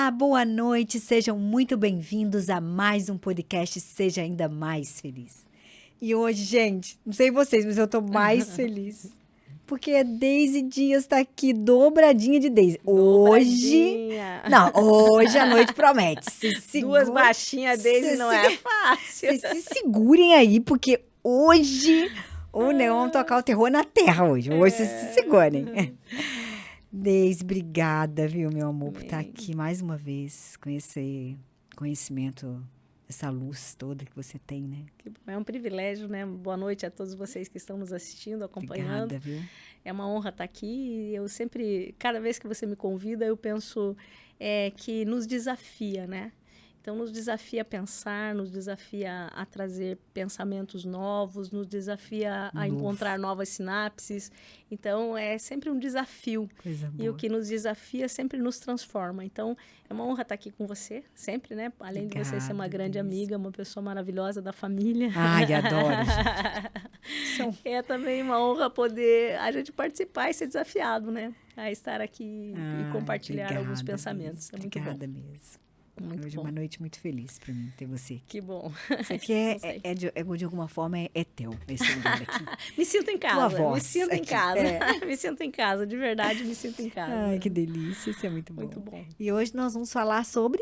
Olá, boa noite, sejam muito bem-vindos a mais um podcast Seja Ainda Mais Feliz. E hoje, gente, não sei vocês, mas eu tô mais feliz. Porque a Deise Dias tá aqui, dobradinha de Deise. Hoje a noite promete. Duas baixinhas, Deise não é fácil. Vocês se segurem aí, porque hoje o Neon vai tocar o terror na terra hoje. Hoje vocês se segurem. Deise, obrigada, viu, meu amor, por estar aqui mais uma vez, com esse conhecimento, essa luz toda que você tem, né? É um privilégio, né? Boa noite a todos vocês que estão nos assistindo, acompanhando. Obrigada, viu? É uma honra estar aqui. Eu sempre, cada vez que você me convida, eu penso que nos desafia, né? Então, nos desafia a pensar, nos desafia a trazer pensamentos novos, nos desafia a encontrar novas sinapses. Então, é sempre um desafio. Coisa boa. E o que nos desafia sempre nos transforma. Então, é uma honra estar aqui com você, sempre, né? Além de você ser uma grande amiga, uma pessoa maravilhosa da família. Ai, adoro, gente. É também uma honra poder a gente participar e ser desafiado, né? A estar aqui e compartilhar alguns pensamentos. É muito bom. Obrigada mesmo. Muito Hoje bom. é uma noite muito feliz para mim ter você aqui. Que bom. Isso aqui de alguma forma é teu, esse lugar aqui. Me sinto em casa. Tua voz me sinto em aqui. casa. Me sinto em casa, de verdade, me sinto em casa. Ai, que delícia, isso é muito bom. Muito bom. E hoje nós vamos falar sobre...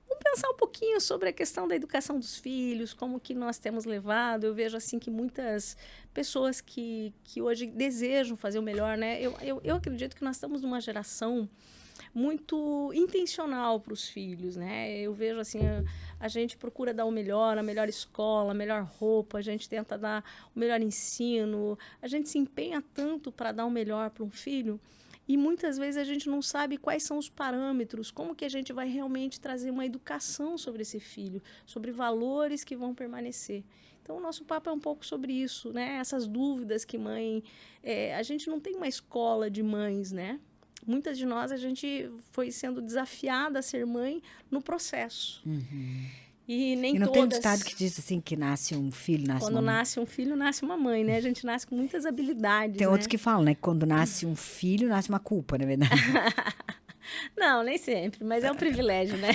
Vamos pensar um pouquinho sobre a questão da educação dos filhos, como que nós temos levado. Eu vejo assim que muitas pessoas que hoje desejam fazer o melhor, né? Eu acredito que nós estamos numa geração muito intencional para os filhos, né? Eu vejo assim, a gente procura dar o melhor, a melhor escola, a melhor roupa, a gente tenta dar o melhor ensino, a gente se empenha tanto para dar o melhor para um filho e muitas vezes a gente não sabe quais são os parâmetros, como que a gente vai realmente trazer uma educação sobre esse filho, sobre valores que vão permanecer. Então, o nosso papo é um pouco sobre isso, né? Essas dúvidas que a gente não tem uma escola de mães, né? Muitas de nós, a gente foi sendo desafiada a ser mãe no processo. Uhum. E nem não todas... tem um ditado que diz assim, que nasce um filho, nasce quando uma mãe? nasce um filho, nasce uma mãe, né? A gente nasce com muitas habilidades, Tem né? outros que falam, né? Que quando nasce um filho, nasce uma culpa, na verdade. Não, nem sempre, mas é um privilégio, né?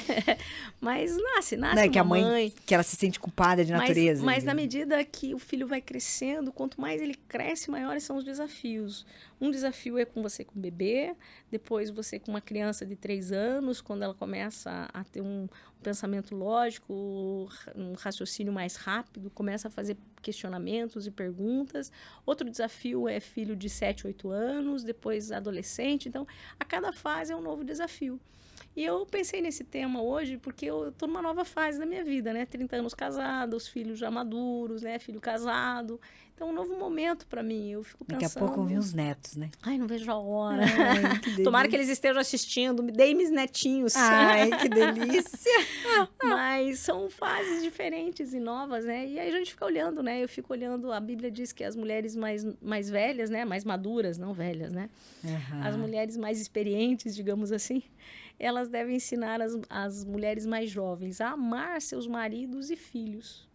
Mas nasce Não é uma que a mãe, mãe... que ela se sente culpada de natureza. Mas na medida que o filho vai crescendo, quanto mais ele cresce, maiores são os desafios. Um desafio é com você com o bebê, depois você com uma criança de 3 anos, quando ela começa a ter um pensamento lógico, um raciocínio mais rápido, começa a fazer questionamentos e perguntas. Outro desafio é filho de 7, 8 anos, depois adolescente. Então, a cada fase é um novo desafio. E eu pensei nesse tema hoje porque eu estou numa nova fase da minha vida, né? 30 anos casada, os filhos já maduros, né? Filho casado. Então, um novo momento para mim. Eu fico pensando... Daqui a pouco vão vir os netos, né? Ai, não vejo a hora. Ai, que Tomara que eles estejam assistindo. Me deem meus netinhos. Ai, que delícia. Mas são fases diferentes e novas, né? E aí a gente fica olhando, né? Eu fico olhando, a Bíblia diz que as mulheres mais velhas, né? Mais maduras, não velhas, né? Uhum. As mulheres mais experientes, digamos assim, elas devem ensinar as mulheres mais jovens a amar seus maridos e filhos.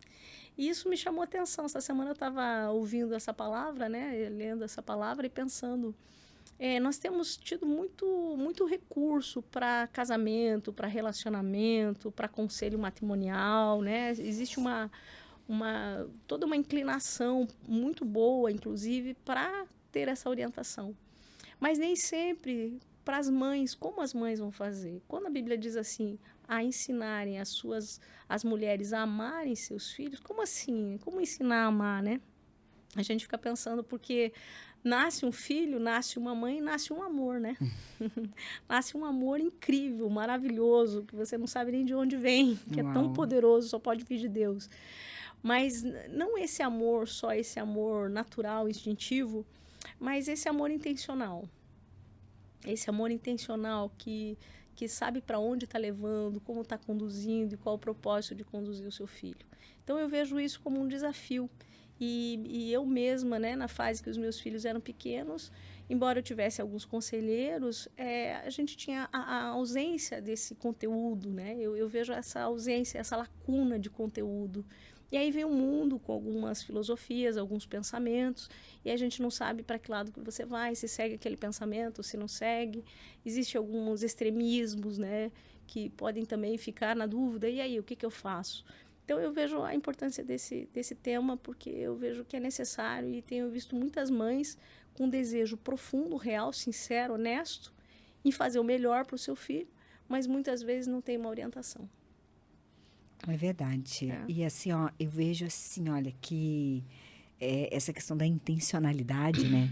E isso me chamou a atenção. Essa semana eu estava ouvindo essa palavra, né? Lendo essa palavra e pensando... nós temos tido muito recurso para casamento, para relacionamento, para conselho matrimonial, né? Existe toda uma inclinação muito boa, inclusive, para ter essa orientação. Mas nem sempre para as mães, como as mães vão fazer. Quando a Bíblia diz assim, a ensinarem as mulheres a amarem seus filhos, como assim? Como ensinar a amar, né? A gente fica pensando porque... Nasce um filho, nasce uma mãe, nasce um amor, né? Nasce um amor incrível, maravilhoso, que você não sabe nem de onde vem, que é tão poderoso, só pode vir de Deus. Mas não esse amor, só esse amor natural, instintivo, mas esse amor intencional. Esse amor intencional que sabe para onde está levando, como está conduzindo e qual o propósito de conduzir o seu filho. Então, eu vejo isso como um desafio. E eu mesma, né, na fase que os meus filhos eram pequenos, embora eu tivesse alguns conselheiros, a gente tinha a ausência desse conteúdo, né? Eu vejo essa ausência, essa lacuna de conteúdo. E aí vem o mundo com algumas filosofias, alguns pensamentos, e a gente não sabe para que lado que você vai, se segue aquele pensamento, se não segue. Existem alguns extremismos, né, que podem também ficar na dúvida, e aí, o que eu faço? Então, eu vejo a importância desse tema, porque eu vejo que é necessário, e tenho visto muitas mães com um desejo profundo, real, sincero, honesto, em fazer o melhor para o seu filho, mas muitas vezes não tem uma orientação. É verdade. E assim, ó, eu vejo assim, olha, que essa questão da intencionalidade, né?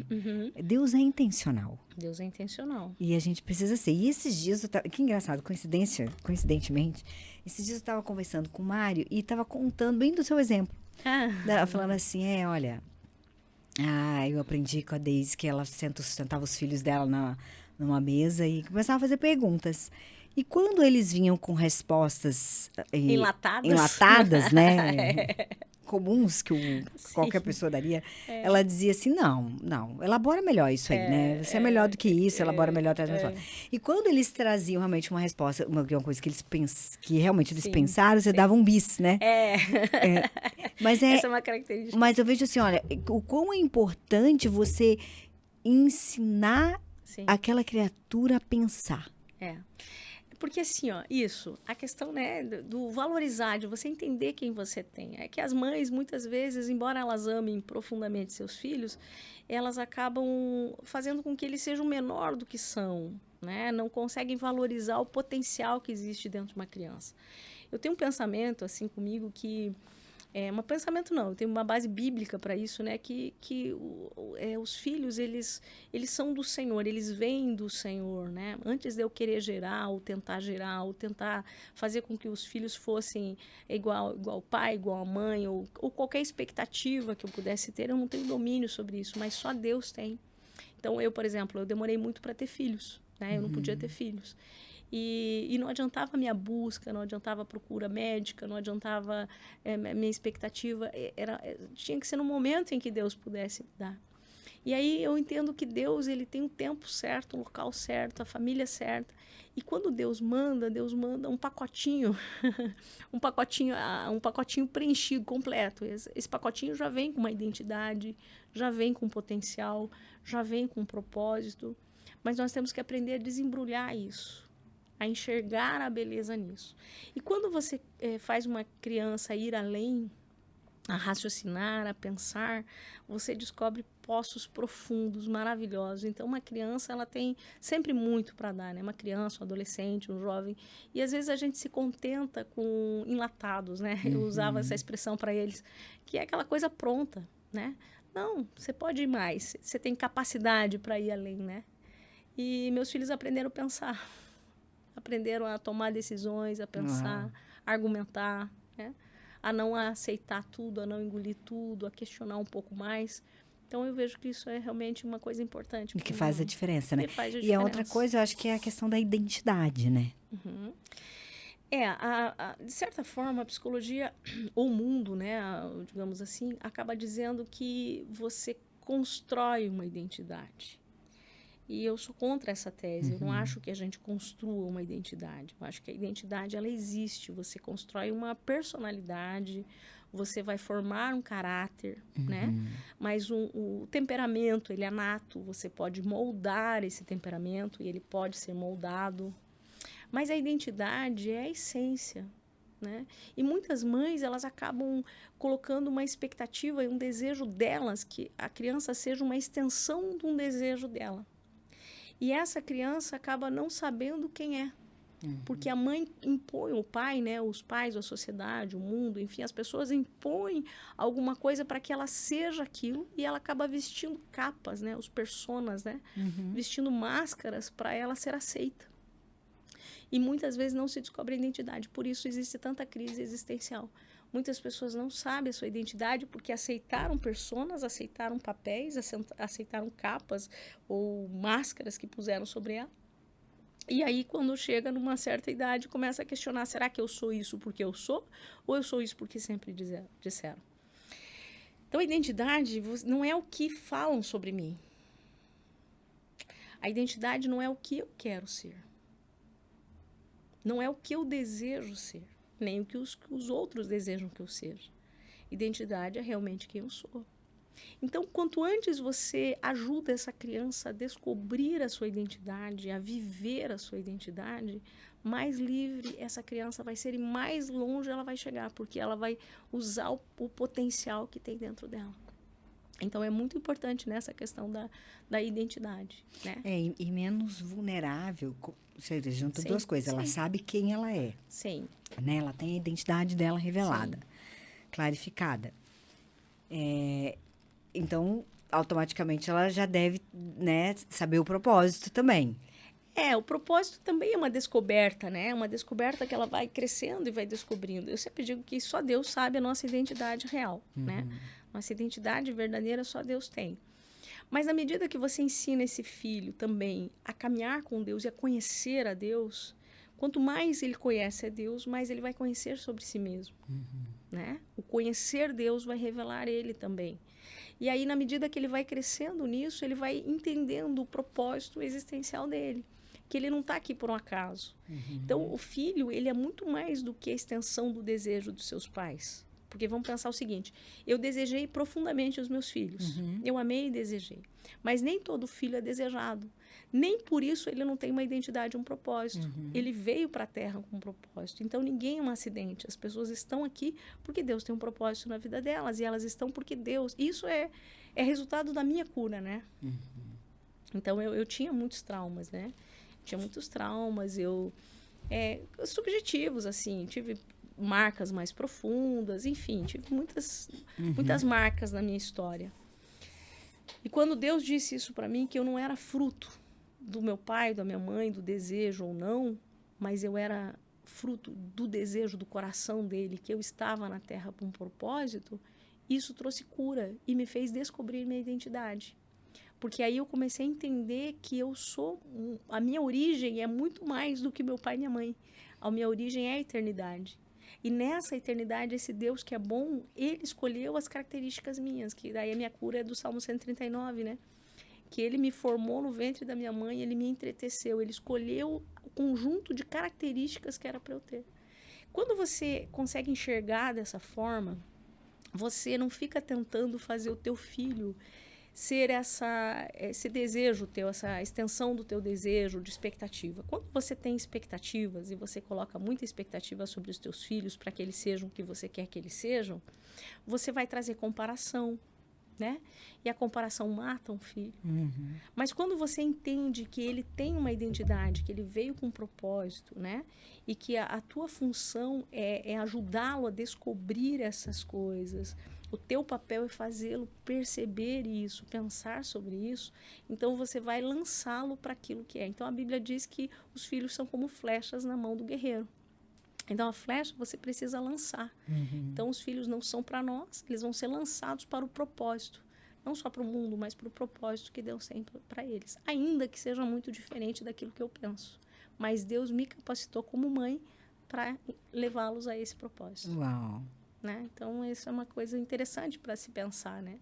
Deus é intencional. Deus é intencional. E a gente precisa ser. E esses dias, que engraçado, coincidentemente, esses dias eu estava conversando com o Mário e estava contando bem do seu exemplo. Falando assim, olha, eu aprendi com a Deise que ela sustentava os filhos dela numa mesa e começava a fazer perguntas. E quando eles vinham com respostas enlatadas, né? Comuns que qualquer pessoa daria, ela dizia assim, não, elabora melhor isso aí, né? Você é melhor do que isso, elabora melhor. E quando eles traziam realmente uma resposta, uma coisa que realmente eles pensaram, você dava um bis, né? Mas essa é uma característica. Mas eu vejo assim, olha, o quão é importante você ensinar aquela criatura a pensar. Porque assim, ó, a questão, né, do valorizar, de você entender quem você tem. É que as mães, muitas vezes, embora elas amem profundamente seus filhos, elas acabam fazendo com que eles sejam menor do que são, né? Não conseguem valorizar o potencial que existe dentro de uma criança. Eu tenho um pensamento, assim, comigo que... um pensamento não, eu tenho uma base bíblica para isso, né? Que os filhos, eles são do Senhor, eles vêm do Senhor, né? Antes de eu querer gerar, ou tentar fazer com que os filhos fossem igual o pai, igual a mãe, ou qualquer expectativa que eu pudesse ter, eu não tenho domínio sobre isso, mas só Deus tem. Então, por exemplo, eu demorei muito para ter filhos, né? Eu não podia ter filhos. E não adiantava a minha busca, não adiantava a procura médica, não adiantava minha expectativa. Tinha que ser no momento em que Deus pudesse dar. E aí eu entendo que Deus, ele tem um tempo certo, um local certo, a família certa. E quando Deus manda um pacotinho, um pacotinho preenchido, completo. Esse pacotinho já vem com uma identidade, já vem com potencial, já vem com um propósito. Mas nós temos que aprender a desembrulhar isso, a enxergar a beleza nisso. E quando você faz uma criança ir além, a raciocinar, a pensar, você descobre poços profundos, maravilhosos. Então, uma criança, ela tem sempre muito para dar, né? Uma criança, um adolescente, um jovem. E, às vezes, a gente se contenta com enlatados, né? Eu usava essa expressão para eles, que é aquela coisa pronta, né? Não, você pode ir mais. Você tem capacidade para ir além, né? E meus filhos aprenderam a pensar. Aprenderam a tomar decisões, a pensar, a argumentar, né? A não aceitar tudo, a não engolir tudo, a questionar um pouco mais. Então, eu vejo que isso é realmente uma coisa importante. E que faz a diferença, né? Faz a diferença. E a outra coisa, eu acho que é a questão da identidade, né? De certa forma, a psicologia, ou o mundo, né, digamos assim, acaba dizendo que você constrói uma identidade. E eu sou contra essa tese. Eu não acho que a gente construa uma identidade. Eu acho que a identidade, ela existe. Você constrói uma personalidade, você vai formar um caráter, né? Mas o temperamento, ele é nato. Você pode moldar esse temperamento e ele pode ser moldado. Mas a identidade é a essência, né? E muitas mães, elas acabam colocando uma expectativa e um desejo delas que a criança seja uma extensão de um desejo dela. E essa criança acaba não sabendo quem é. Porque a mãe impõe, o pai, né, os pais, a sociedade, o mundo, enfim, as pessoas impõem alguma coisa para que ela seja aquilo e ela acaba vestindo capas, né, os personas, né, vestindo máscaras para ela ser aceita. E muitas vezes não se descobre a identidade, por isso existe tanta crise existencial. Muitas pessoas não sabem a sua identidade porque aceitaram personas, aceitaram papéis, aceitaram capas ou máscaras que puseram sobre ela. E aí, quando chega numa certa idade, começa a questionar, será que eu sou isso porque eu sou? Ou eu sou isso porque sempre disseram? Então, a identidade não é o que falam sobre mim. A identidade não é o que eu quero ser. Não é o que eu desejo ser. Nem o que os outros desejam que eu seja. Identidade é realmente quem eu sou. Então, quanto antes você ajuda essa criança a descobrir a sua identidade, a viver a sua identidade, mais livre essa criança vai ser e mais longe ela vai chegar, porque ela vai usar o potencial que tem dentro dela. Então, é muito importante nessa questão da identidade, né? E menos vulnerável. Você junta Sim, duas coisas. Ela sim. sabe quem ela é, Sim, né? Ela tem a identidade dela revelada, clarificada. Então, automaticamente, ela já deve, né, saber o propósito também. o propósito também é uma descoberta, né? Uma descoberta que ela vai crescendo e vai descobrindo. Eu sempre digo que só Deus sabe a nossa identidade real, né? Nossa identidade verdadeira só Deus tem. Mas à medida que você ensina esse filho também a caminhar com Deus e a conhecer a Deus, quanto mais ele conhece a Deus, mais ele vai conhecer sobre si mesmo, né? O conhecer Deus vai revelar ele também. E aí, na medida que ele vai crescendo nisso, ele vai entendendo o propósito existencial dele, que ele não está aqui por um acaso. Então, o filho, ele é muito mais do que a extensão do desejo dos seus pais. Porque vamos pensar o seguinte, eu desejei profundamente os meus filhos. Eu amei e desejei. Mas nem todo filho é desejado. Nem por isso ele não tem uma identidade, um propósito. Ele veio para a Terra com um propósito. Então, ninguém é um acidente. As pessoas estão aqui porque Deus tem um propósito na vida delas. E elas estão porque Deus... Isso é resultado da minha cura, né? Então, eu tinha muitos traumas, né? Tinha muitos traumas. Subjetivos, assim. Tive marcas mais profundas, enfim, tive muitas marcas na minha história. E quando Deus disse isso para mim, que eu não era fruto do meu pai, da minha mãe, do desejo ou não, mas eu era fruto do desejo do coração dele, que eu estava na Terra por um propósito, isso trouxe cura e me fez descobrir minha identidade. Porque aí eu comecei a entender que a minha origem é muito mais do que meu pai e minha mãe. A minha origem é a eternidade. E nessa eternidade, esse Deus que é bom, ele escolheu as características minhas, que daí a minha cura é do Salmo 139, né? Que ele me formou no ventre da minha mãe, ele me entreteceu, ele escolheu o conjunto de características que era para eu ter. Quando você consegue enxergar dessa forma, você não fica tentando fazer o teu filho ser esse desejo teu, essa extensão do teu desejo, de expectativa. Quando você tem expectativas e você coloca muita expectativa sobre os teus filhos para que eles sejam o que você quer que eles sejam, você vai trazer comparação, né? E a comparação mata um filho. Mas quando você entende que ele tem uma identidade, que ele veio com um propósito, né? E que a tua função é ajudá-lo a descobrir essas coisas, o teu papel é fazê-lo perceber isso, pensar sobre isso. Então, você vai lançá-lo para aquilo que é. Então, a Bíblia diz que os filhos são como flechas na mão do guerreiro. Então, a flecha você precisa lançar. Então, os filhos não são para nós, eles vão ser lançados para o propósito. Não só para o mundo, mas para o propósito que Deus tem para eles. Ainda que seja muito diferente daquilo que eu penso. Mas Deus me capacitou como mãe para levá-los a esse propósito. Uau! Né? Então, isso é uma coisa interessante para se pensar, né?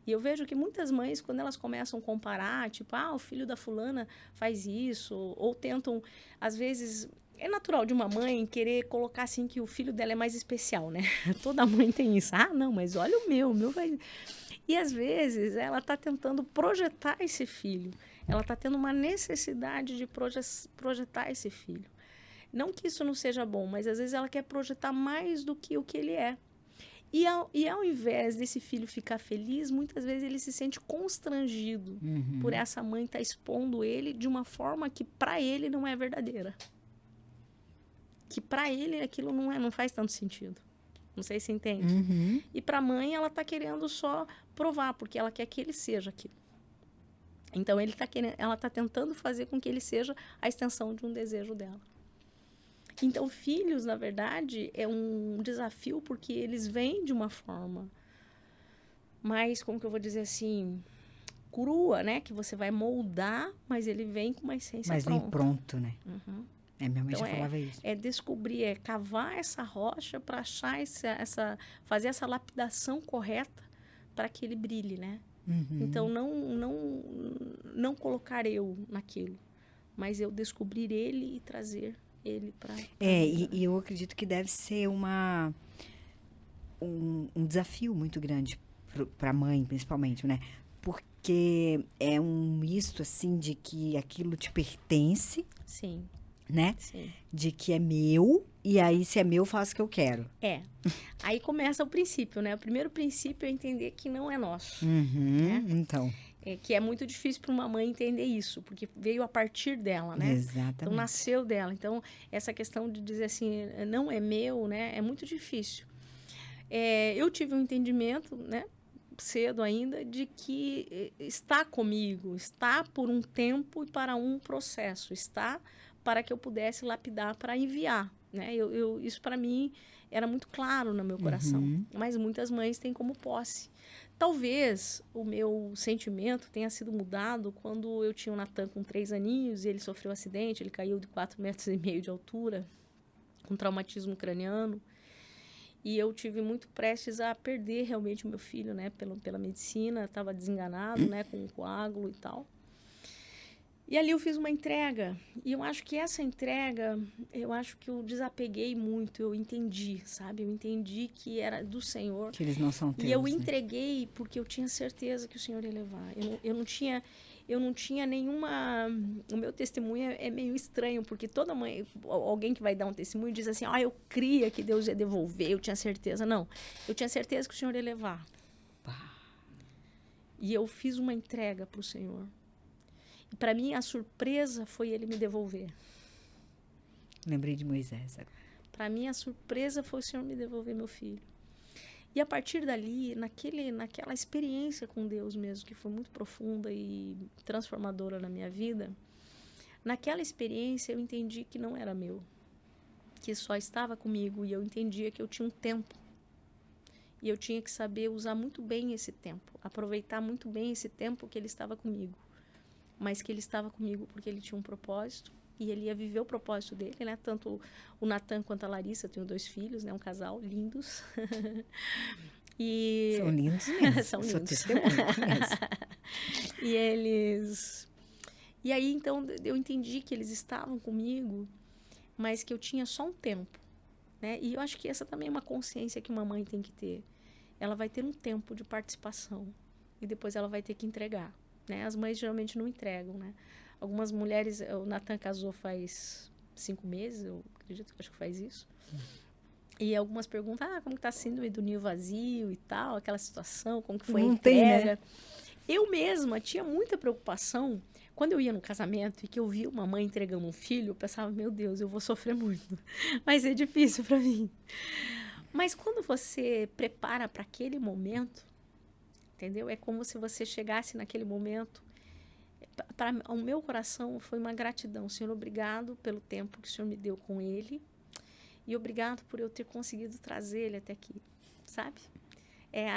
E eu vejo que muitas mães, quando elas começam a comparar, tipo, o filho da fulana faz isso, ou tentam, às vezes, é natural de uma mãe querer colocar, assim, que o filho dela é mais especial, né? Toda mãe tem isso. Não, mas olha o meu vai... E, às vezes, ela está tentando projetar esse filho. Ela está tendo uma necessidade de projetar esse filho. Não que isso não seja bom, mas às vezes ela quer projetar mais do que o que ele é. E ao invés desse filho ficar feliz, muitas vezes ele se sente constrangido por essa mãe estar expondo ele de uma forma que para ele não é verdadeira. Que para ele aquilo não faz tanto sentido. Não sei se entende. E para a mãe ela está querendo só provar, porque ela quer que ele seja aquilo. Então ela está tentando fazer com que ele seja a extensão de um desejo dela. Então, filhos, na verdade, é um desafio porque eles vêm de uma forma mais, como que eu vou dizer assim, crua, né? Que você vai moldar, mas ele vem com uma essência pronta. Mas vem pronto, né? Minha mãe já falava isso. É descobrir, é cavar essa rocha para achar fazer essa lapidação correta para que ele brilhe, né? Então, não colocar eu naquilo, mas eu descobrir ele e trazer ele para... E eu acredito que deve ser um desafio muito grande para a mãe, principalmente, né? Porque é um misto, assim, de que aquilo te pertence. Sim. né? Sim. De que é meu, e aí se é meu, eu faço o que eu quero. Aí começa o princípio, né? O primeiro princípio é entender que não é nosso. Né? Então. Que é muito difícil para uma mãe entender isso, porque veio a partir dela, né? Exatamente. Então, nasceu dela. Então, essa questão de dizer assim, não é meu, né? É muito difícil. Eu tive um entendimento, né? Cedo ainda, de que está comigo, está por um tempo e para um processo, está para que eu pudesse lapidar para enviar, né? Isso para mim era muito claro no meu coração, mas muitas mães têm como posse. Talvez o meu sentimento tenha sido mudado quando eu tinha o Natan com 3 aninhos e ele sofreu um acidente, ele caiu de 4,5 metros de altura, com traumatismo craniano. E eu tive muito prestes a perder realmente o meu filho, né? Pela medicina, estava desenganado, né? Com um coágulo e tal. E ali eu fiz uma entrega. E eu acho que essa entrega, eu acho que eu desapeguei muito, eu entendi, sabe? Eu entendi que era do Senhor. Que eles não são teus, e eu né? entreguei porque eu tinha certeza que o Senhor ia levar. Eu não tinha nenhuma... O meu testemunho é meio estranho, porque toda mãe, alguém que vai dar um testemunho diz assim, eu cria que Deus ia devolver, eu tinha certeza. Não, eu tinha certeza que o Senhor ia levar. E eu fiz uma entrega para o Senhor. E para mim a surpresa foi ele me devolver. Lembrei de Moisés agora. Para mim a surpresa foi o Senhor me devolver meu filho. E a partir dali, naquela experiência com Deus mesmo, que foi muito profunda e transformadora na minha vida, naquela experiência eu entendi que não era meu, que só estava comigo, e eu entendia que eu tinha um tempo. E eu tinha que saber usar muito bem esse tempo, aproveitar muito bem esse tempo que ele estava comigo. Mas que ele estava comigo porque ele tinha um propósito, e ele ia viver o propósito dele, né? Tanto o Natan quanto a Larissa, eu tenho 2 filhos, né? Um casal, lindos. E... São lindos mesmo. São lindos. Sou testemunha, conheço. E eles... E aí, então, eu entendi que eles estavam comigo, mas que eu tinha só um tempo, né? E eu acho que essa também é uma consciência que uma mãe tem que ter. Ela vai ter um tempo de participação e depois ela vai ter que entregar, né? As mães geralmente não entregam, né? Algumas mulheres... O Natan casou faz 5 meses, eu acredito, acho que faz isso. E algumas perguntam, como que tá a síndrome do ninho vazio e tal, aquela situação, como que foi a entrega. Tem, né? Eu mesma tinha muita preocupação. Quando eu ia no casamento e que eu via uma mãe entregando um filho, eu pensava, meu Deus, eu vou sofrer muito. Vai ser difícil para mim. Mas quando você prepara para aquele momento, entendeu? É como se você chegasse naquele momento. Para o meu coração foi uma gratidão. Senhor, obrigado pelo tempo que o Senhor me deu com ele. E obrigado por eu ter conseguido trazer ele até aqui, sabe? É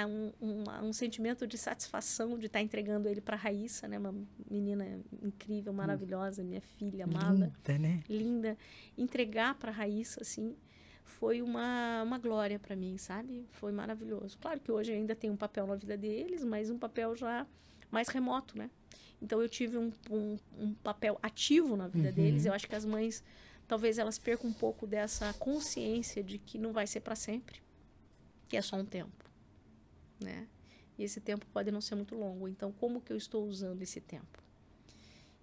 um sentimento de satisfação de estar entregando ele para a Raíssa, né? Uma menina incrível, maravilhosa, minha filha amada. Linda, né? Linda. Entregar para a Raíssa, assim, foi uma glória para mim, sabe? Foi maravilhoso. Claro que hoje ainda tem um papel na vida deles, mas um papel já mais remoto, né? Então, eu tive um papel ativo na vida deles. Eu acho que as mães... Talvez elas percam um pouco dessa consciência de que não vai ser para sempre, que é só um tempo, né? E esse tempo pode não ser muito longo. Então, como que eu estou usando esse tempo?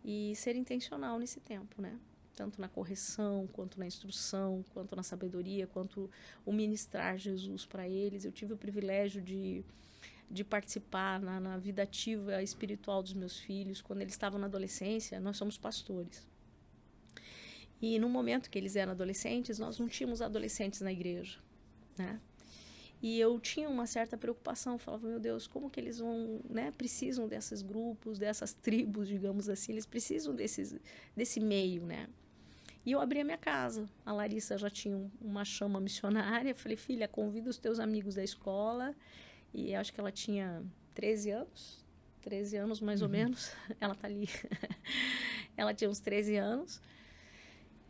E ser intencional nesse tempo, né? Tanto na correção, quanto na instrução, quanto na sabedoria, quanto o ministrar Jesus para eles. Eu tive o privilégio de participar na vida ativa espiritual dos meus filhos. Quando eles estavam na adolescência, nós somos pastores. E no momento que eles eram adolescentes, nós não tínhamos adolescentes na igreja, né? E eu tinha uma certa preocupação, falava, meu Deus, como que eles vão, né? Precisam desses grupos, dessas tribos, digamos assim, eles precisam desse meio, né? E eu abri a minha casa. A Larissa já tinha uma chama missionária. Falei, filha, convida os teus amigos da escola. E acho que ela tinha 13 anos mais ou menos. Ela tá ali. Ela tinha uns 13 anos.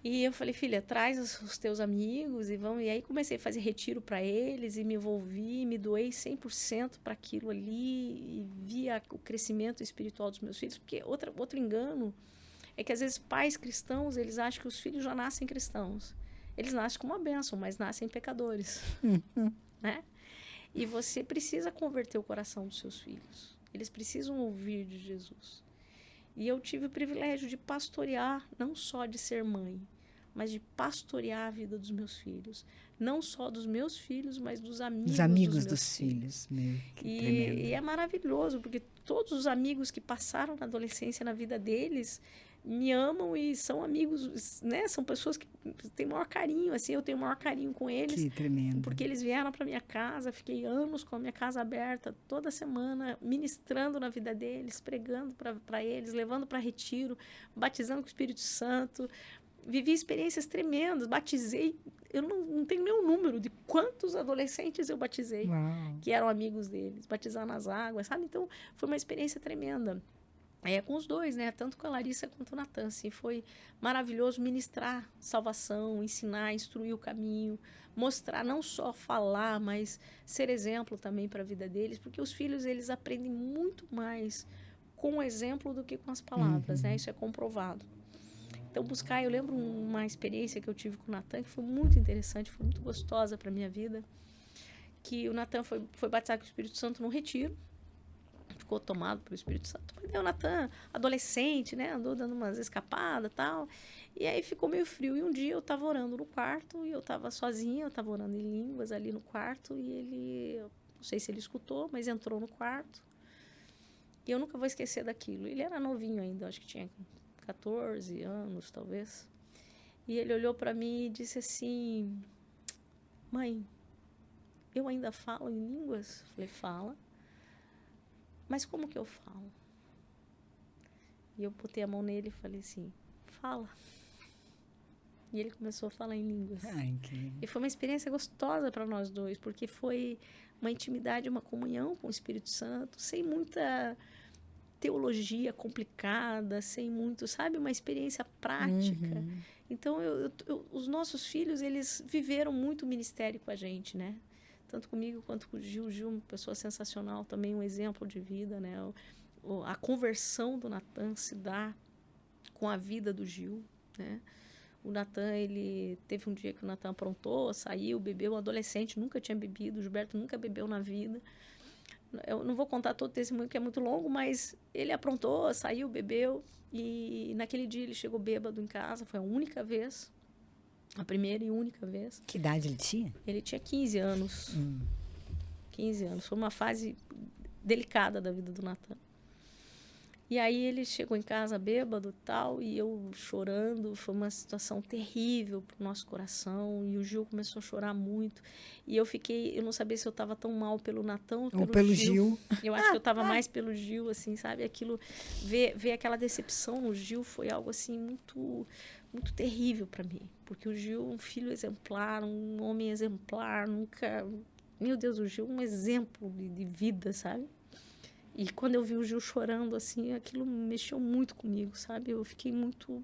E eu falei, filha, traz os teus amigos e vamos. E aí comecei a fazer retiro para eles e me envolvi, me doei 100% para aquilo ali e via o crescimento espiritual dos meus filhos. Porque outro engano é que às vezes pais cristãos, eles acham que os filhos já nascem cristãos. Eles nascem com uma bênção, mas nascem pecadores, né? E você precisa converter o coração dos seus filhos. Eles precisam ouvir de Jesus. E eu tive o privilégio de pastorear, não só de ser mãe, mas de pastorear a vida dos meus filhos. Não só dos meus filhos, mas dos amigos dos dos filhos. Meu, que tremendo. E é maravilhoso, porque todos os amigos que passaram na adolescência, na vida deles, me amam e são amigos, né? São pessoas que têm maior carinho, assim, eu tenho maior carinho com eles. Que tremendo. Porque eles vieram para minha casa, fiquei anos com a minha casa aberta, toda semana, ministrando na vida deles, pregando para eles, levando para retiro, batizando com o Espírito Santo. Vivi experiências tremendas, batizei, eu não tenho nenhum número de quantos adolescentes eu batizei, Uau. que eram amigos deles, batizar nas águas, sabe? Então, foi uma experiência tremenda. Com os dois, né? Tanto com a Larissa quanto o Natan, assim, foi maravilhoso ministrar salvação, ensinar, instruir o caminho, mostrar, não só falar, mas ser exemplo também para a vida deles, porque os filhos, eles aprendem muito mais com o exemplo do que com as palavras, né? Isso é comprovado. Então, buscar, eu lembro uma experiência que eu tive com o Natan, que foi muito interessante, foi muito gostosa para a minha vida, que o Natan foi batizado com o Espírito Santo num retiro, ficou tomado pelo Espírito Santo. Mas daí o Natan, adolescente, né? Andou dando umas escapadas e tal. E aí ficou meio frio. E um dia eu estava orando no quarto e eu estava sozinha, eu estava orando em línguas ali no quarto e ele, não sei se ele escutou, mas entrou no quarto. E eu nunca vou esquecer daquilo. Ele era novinho ainda, acho que tinha 14 anos, talvez. E ele olhou para mim e disse assim: mãe, eu ainda falo em línguas? Falei: fala. Mas como que eu falo? E eu botei a mão nele e falei assim: fala. E ele começou a falar em línguas. Ai, que... E foi uma experiência gostosa para nós dois, porque foi uma intimidade, uma comunhão com o Espírito Santo, sem muita teologia complicada, sem muito, sabe, uma experiência prática. Então, os nossos filhos, eles viveram muito ministério com a gente, né? Tanto comigo quanto com o Gil. O Gil, uma pessoa sensacional, também um exemplo de vida, né? A conversão do Natan se dá com a vida do Gil, né? O Natan, ele teve um dia que o Natan aprontou, saiu, bebeu, um adolescente, nunca tinha bebido, o Gilberto nunca bebeu na vida. Eu não vou contar todo o testemunho, que é muito longo, mas ele aprontou, saiu, bebeu, e naquele dia ele chegou bêbado em casa, foi a única vez, a primeira e única vez. Que idade ele tinha? Ele tinha 15 anos. 15 anos. Foi uma fase delicada da vida do Natan. E aí ele chegou em casa bêbado e tal, e eu chorando. Foi uma situação terrível para o nosso coração. E o Gil começou a chorar muito. E eu não sabia se eu estava tão mal pelo Natan ou pelo Gil. Eu acho que eu estava mais pelo Gil, assim, sabe? Aquilo, ver aquela decepção no Gil foi algo, assim, muito, muito terrível para mim. Porque o Gil, um filho exemplar, um homem exemplar, nunca... Meu Deus, o Gil é um exemplo de vida, sabe? E quando eu vi o Gil chorando, assim, aquilo mexeu muito comigo, sabe? Eu fiquei muito...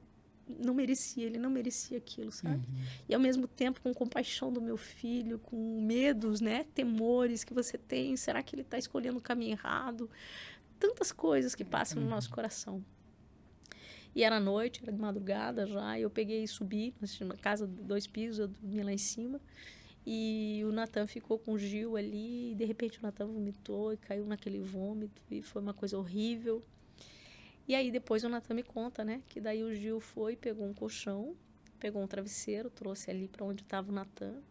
ele não merecia aquilo, sabe? E ao mesmo tempo com compaixão do meu filho, com medos, né? Temores que você tem. Será que ele está escolhendo o caminho errado? Tantas coisas que passam no nosso coração. E era noite, era de madrugada já. Eu peguei e subi, nós tínhamos uma casa de 2 pisos, eu dormia lá em cima. E o Natan ficou com o Gil ali, e de repente o Natan vomitou e caiu naquele vômito, e foi uma coisa horrível. E aí depois o Natan me conta, né, que daí o Gil foi, pegou um colchão, pegou um travesseiro, trouxe ali para onde estava o Natan,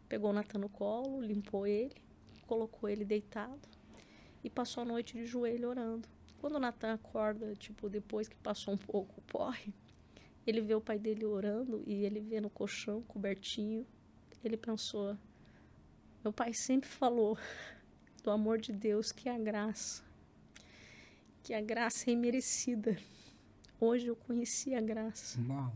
pegou o Natan no colo, limpou ele, colocou ele deitado e passou a noite de joelho orando. Quando o Natan acorda, tipo, depois que passou um pouco o porre, ele vê o pai dele orando e ele vê no colchão, cobertinho. Ele pensou: meu pai sempre falou do amor de Deus, que é a graça é imerecida. Hoje eu conheci a graça. Uau.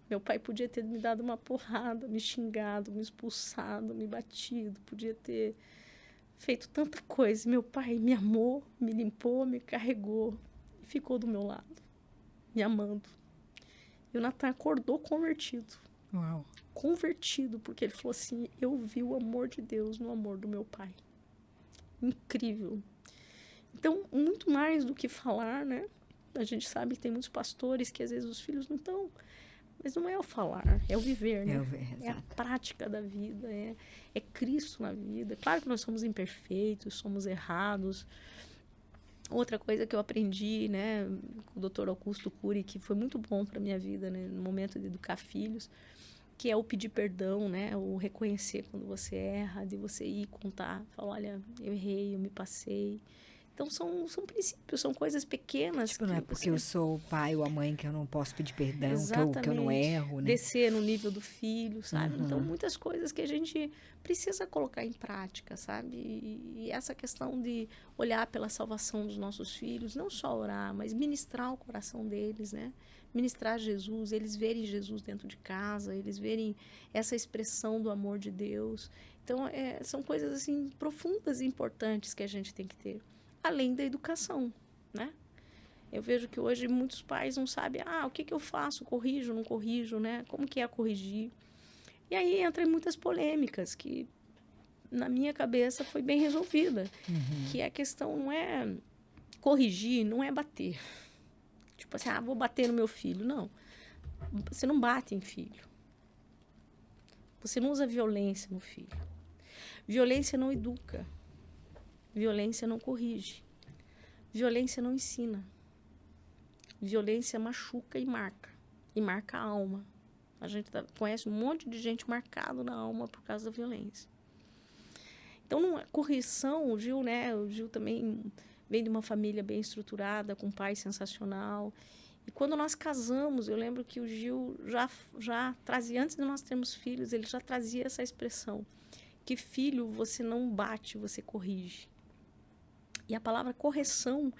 Meu pai podia ter me dado uma porrada, me xingado, me expulsado, me batido, podia ter feito tanta coisa. Meu pai me amou, me limpou, me carregou e ficou do meu lado, me amando. E o Natan acordou convertido. Uau. Convertido, porque ele falou assim: eu vi o amor de Deus no amor do meu pai. Incrível. Então, muito mais do que falar, né? A gente sabe que tem muitos pastores que às vezes os filhos não estão, mas não é o falar, é o viver, né? É a prática da vida, é Cristo na vida. Claro que nós somos imperfeitos, somos errados, Outra coisa que eu aprendi, né, com o Dr. Augusto Cury, que foi muito bom para minha vida, né, no momento de educar filhos, que é o pedir perdão, né, o reconhecer quando você erra, de você ir contar, falar, olha, eu errei, eu me passei. Então, são princípios, são coisas pequenas. Tipo, não é porque eu sou o pai ou a mãe que eu não posso pedir perdão, que eu não erro, né? Descer no nível do filho, sabe? Então, muitas coisas que a gente precisa colocar em prática, sabe? E essa questão de olhar pela salvação dos nossos filhos, não só orar, mas ministrar o coração deles, né? Ministrar Jesus, eles verem Jesus dentro de casa, eles verem essa expressão do amor de Deus. Então, são coisas, assim, profundas e importantes que a gente tem que ter. Além da educação, né? Eu vejo que hoje muitos pais não sabem, o que eu faço? Corrijo, não corrijo, né? Como que é corrigir? E aí entra em muitas polêmicas que, na minha cabeça, foi bem resolvida. Que a questão não é corrigir, não é bater. Tipo assim, vou bater no meu filho. Não. Você não bate em filho. Você não usa violência no filho. Violência não educa. Violência não corrige. Violência não ensina. Violência machuca e marca. E marca a alma. A gente conhece um monte de gente marcado na alma por causa da violência. Então, correção, o Gil, né? O Gil também vem de uma família bem estruturada, com um pai sensacional. E quando nós casamos, eu lembro que o Gil já trazia, antes de nós termos filhos, ele já trazia essa expressão. Que filho, você não bate, você corrige. E a palavra correção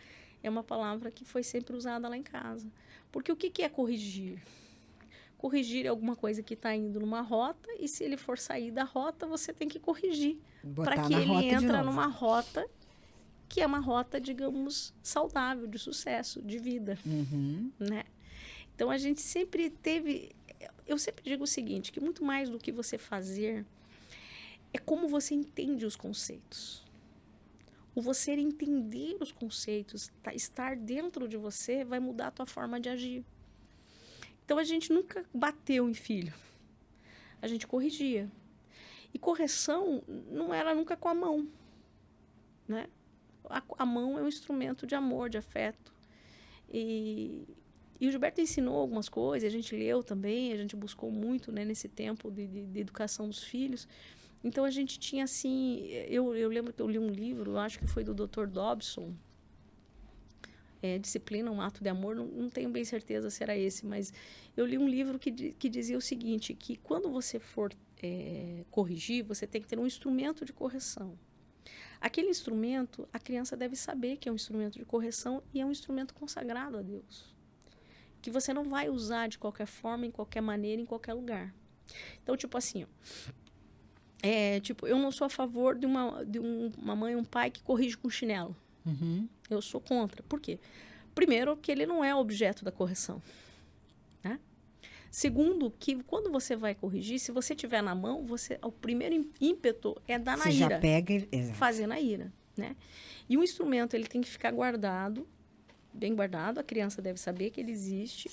é uma palavra que foi sempre usada lá em casa. Porque o que é corrigir? Corrigir é alguma coisa que está indo numa rota e se ele for sair da rota, você tem que corrigir. Para que ele entre numa rota que é uma rota, digamos, saudável, de sucesso, de vida. Né? Então, a gente sempre teve... Eu sempre digo o seguinte, que muito mais do que você fazer é como você entende os conceitos. O você entender os conceitos, estar dentro de você, vai mudar a tua forma de agir. Então, a gente nunca bateu em filho. A gente corrigia. E correção não era nunca com a mão. Né? A mão é um instrumento de amor, de afeto. E o Gilberto ensinou algumas coisas, a gente leu também, a gente buscou muito, né, nesse tempo de educação dos filhos. Então, a gente tinha, assim... Eu lembro que eu li um livro, eu acho que foi do Dr. Dobson, Disciplina, um Ato de Amor, não tenho bem certeza se era esse, mas eu li um livro que dizia o seguinte, que quando você for corrigir, você tem que ter um instrumento de correção. Aquele instrumento, a criança deve saber que é um instrumento de correção e é um instrumento consagrado a Deus. Que você não vai usar de qualquer forma, em qualquer maneira, em qualquer lugar. Então, tipo assim, eu não sou a favor de uma mãe, um pai que corrige com chinelo. Eu sou contra. Por quê? Primeiro, que ele não é objeto da correção. Né? Segundo, que quando você vai corrigir, se você tiver na mão, o primeiro ímpeto é dar na ira. Você já pega... Fazer na ira. Né? E o instrumento, ele tem que ficar guardado, bem guardado. A criança deve saber que ele existe.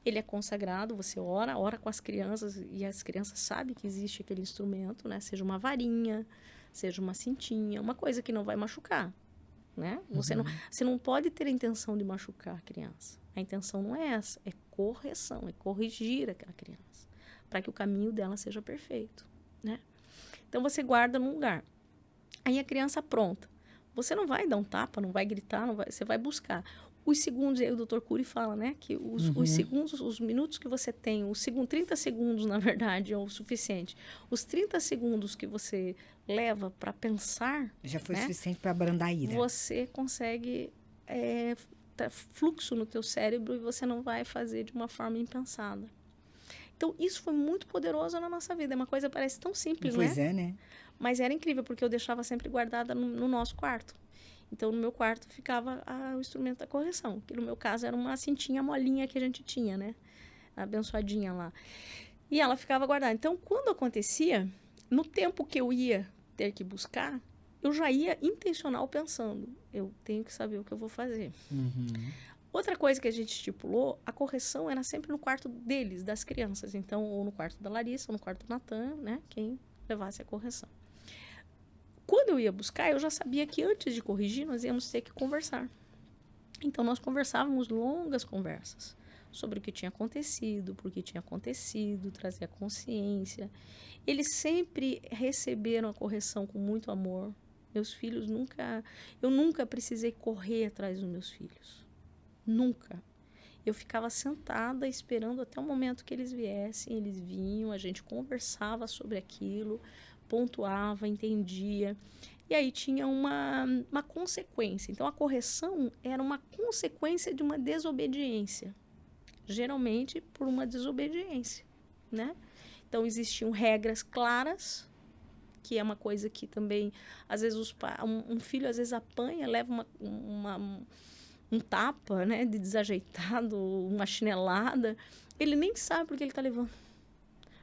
Ele é consagrado, você ora com as crianças, e as crianças sabem que existe aquele instrumento, né? Seja uma varinha, seja uma cintinha, uma coisa que não vai machucar. Né? Você não pode ter a intenção de machucar a criança. A intenção não é essa, é correção, é corrigir aquela criança, para que o caminho dela seja perfeito. Né? Então, você guarda num lugar. Aí a criança pronta. Você não vai dar um tapa, não vai gritar, você vai buscar. Os segundos, aí o Dr. Cury fala, né, que os segundos, os minutos que você tem, 30 segundos, na verdade, é o suficiente. Os 30 segundos que você leva para pensar... Já foi suficiente para abrandar a ira. Você consegue fluxo no teu cérebro e você não vai fazer de uma forma impensada. Então, isso foi muito poderoso na nossa vida. É uma coisa que parece tão simples, Pois né? Mas era incrível, porque eu deixava sempre guardada no nosso quarto. Então, no meu quarto ficava o instrumento da correção, que no meu caso era uma cintinha molinha que a gente tinha, né? Abençoadinha lá. E ela ficava guardada. Então, quando acontecia, no tempo que eu ia ter que buscar, eu já ia intencional pensando, eu tenho que saber o que eu vou fazer. Outra coisa que a gente estipulou, a correção era sempre no quarto deles, das crianças. Então, ou no quarto da Larissa, ou no quarto do Natan, né? Quem levasse a correção. Quando eu ia buscar, eu já sabia que antes de corrigir, nós íamos ter que conversar. Então, nós conversávamos longas conversas sobre o que tinha acontecido, por que tinha acontecido, trazer a consciência. Eles sempre receberam a correção com muito amor. Meus filhos eu nunca precisei correr atrás dos meus filhos. Nunca. Eu ficava sentada esperando até o momento que eles viessem, eles vinham, a gente conversava sobre aquilo, pontuava, entendia. E aí tinha uma consequência. Então, a correção era uma consequência de uma desobediência. Geralmente, por uma desobediência, né? Então, existiam regras claras, que é uma coisa que também, às vezes, um filho às vezes apanha, leva um tapa, né, de desajeitado, uma chinelada. Ele nem sabe por que ele está levando.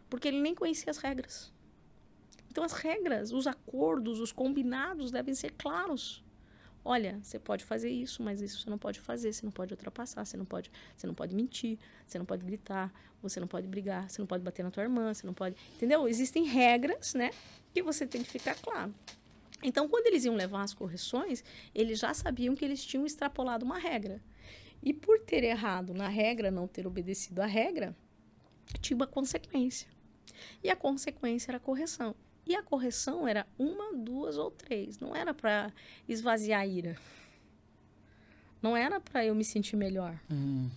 Porque ele nem conhecia as regras. Então, as regras, os acordos, os combinados devem ser claros. Olha, você pode fazer isso, mas isso você não pode fazer, você não pode ultrapassar, você não pode mentir, você não pode gritar, você não pode brigar, você não pode bater na tua irmã, você não pode... Entendeu? Existem regras, né, que você tem que ficar claro. Então, quando eles iam levar as correções, eles já sabiam que eles tinham extrapolado uma regra. E por ter errado na regra, não ter obedecido à regra, tinha uma consequência. E a consequência era a correção. E a correção era 1, 2 ou 3. Não era para esvaziar a ira. Não era para eu me sentir melhor. Uhum.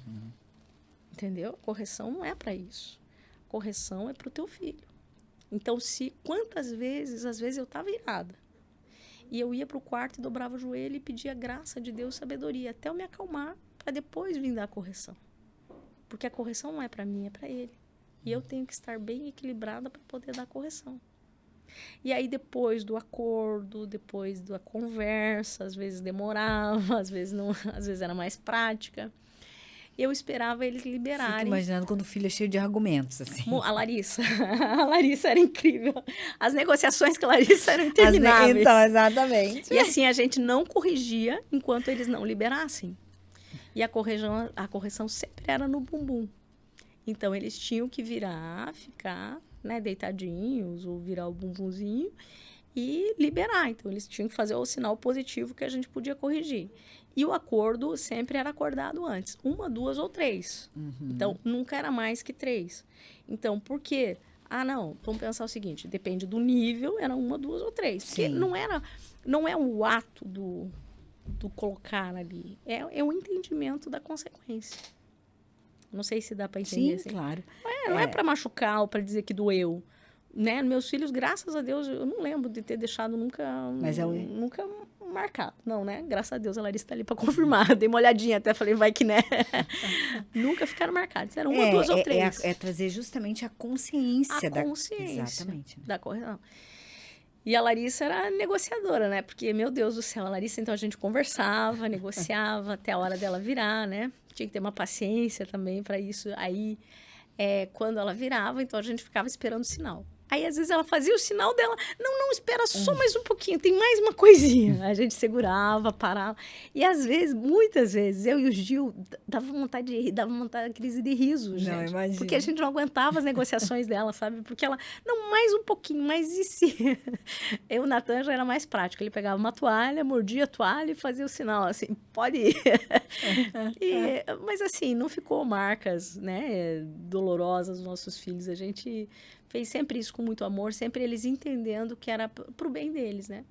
Entendeu? Correção não é para isso. Correção é para o teu filho. Então, quantas vezes, às vezes eu estava irada. E eu ia para o quarto e dobrava o joelho e pedia graça de Deus, sabedoria, até eu me acalmar, para depois vir dar a correção. Porque a correção não é para mim, é para ele. E eu tenho que estar bem equilibrada para poder dar a correção. E aí, depois do acordo, depois da conversa, às vezes demorava, às vezes não, às vezes era mais prática. Eu esperava eles liberarem. Fico imaginando quando o filho é cheio de argumentos, assim. A Larissa era incrível. As negociações com a Larissa eram intermináveis. Então, exatamente. E assim, a gente não corrigia enquanto eles não liberassem. E a correção sempre era no bumbum. Então, eles tinham que virar, ficar, né, deitadinhos, ou virar o bumbumzinho e liberar. Então, eles tinham que fazer o sinal positivo que a gente podia corrigir. E o acordo sempre era acordado antes. 1, 2 ou 3. Uhum. Então, nunca era mais que 3. Então, por quê? Ah, não, vamos pensar o seguinte, depende do nível, era 1, 2 ou 3. Porque não é o ato do colocar ali, é o entendimento da consequência. Não sei se dá para entender. Sim, assim. Claro. Não é para machucar ou para dizer que doeu. Né? Meus filhos, graças a Deus, eu não lembro de ter deixado nunca marcado. Não, né? Graças a Deus, a Larissa está ali para confirmar. Dei uma olhadinha até, falei, vai que né. Nunca ficaram marcados. Eram 1, 2 ou 3. É trazer justamente a consciência. Exatamente. Da correção. E a Larissa era negociadora, né? Porque, meu Deus do céu, a Larissa, então, a gente conversava, negociava, até a hora dela virar, né? Tinha que ter uma paciência também para isso. Aí, quando ela virava, então a gente ficava esperando o sinal. Aí, às vezes, ela fazia o sinal dela. Não, espera só mais um pouquinho, tem mais uma coisinha. A gente segurava, parava. E, às vezes, muitas vezes, eu e o Gil, dava vontade de rir, dava vontade de crise de riso, gente. Não, imagina. Porque a gente não aguentava as negociações dela, sabe? Porque ela, não, mais um pouquinho, mas e se... O Natan já era mais prático. Ele pegava uma toalha, mordia a toalha e fazia o sinal, assim, pode ir. Mas, assim, não ficou marcas, né, dolorosas dos nossos filhos. A gente fez sempre isso com muito amor, sempre eles entendendo que era pro bem deles, né?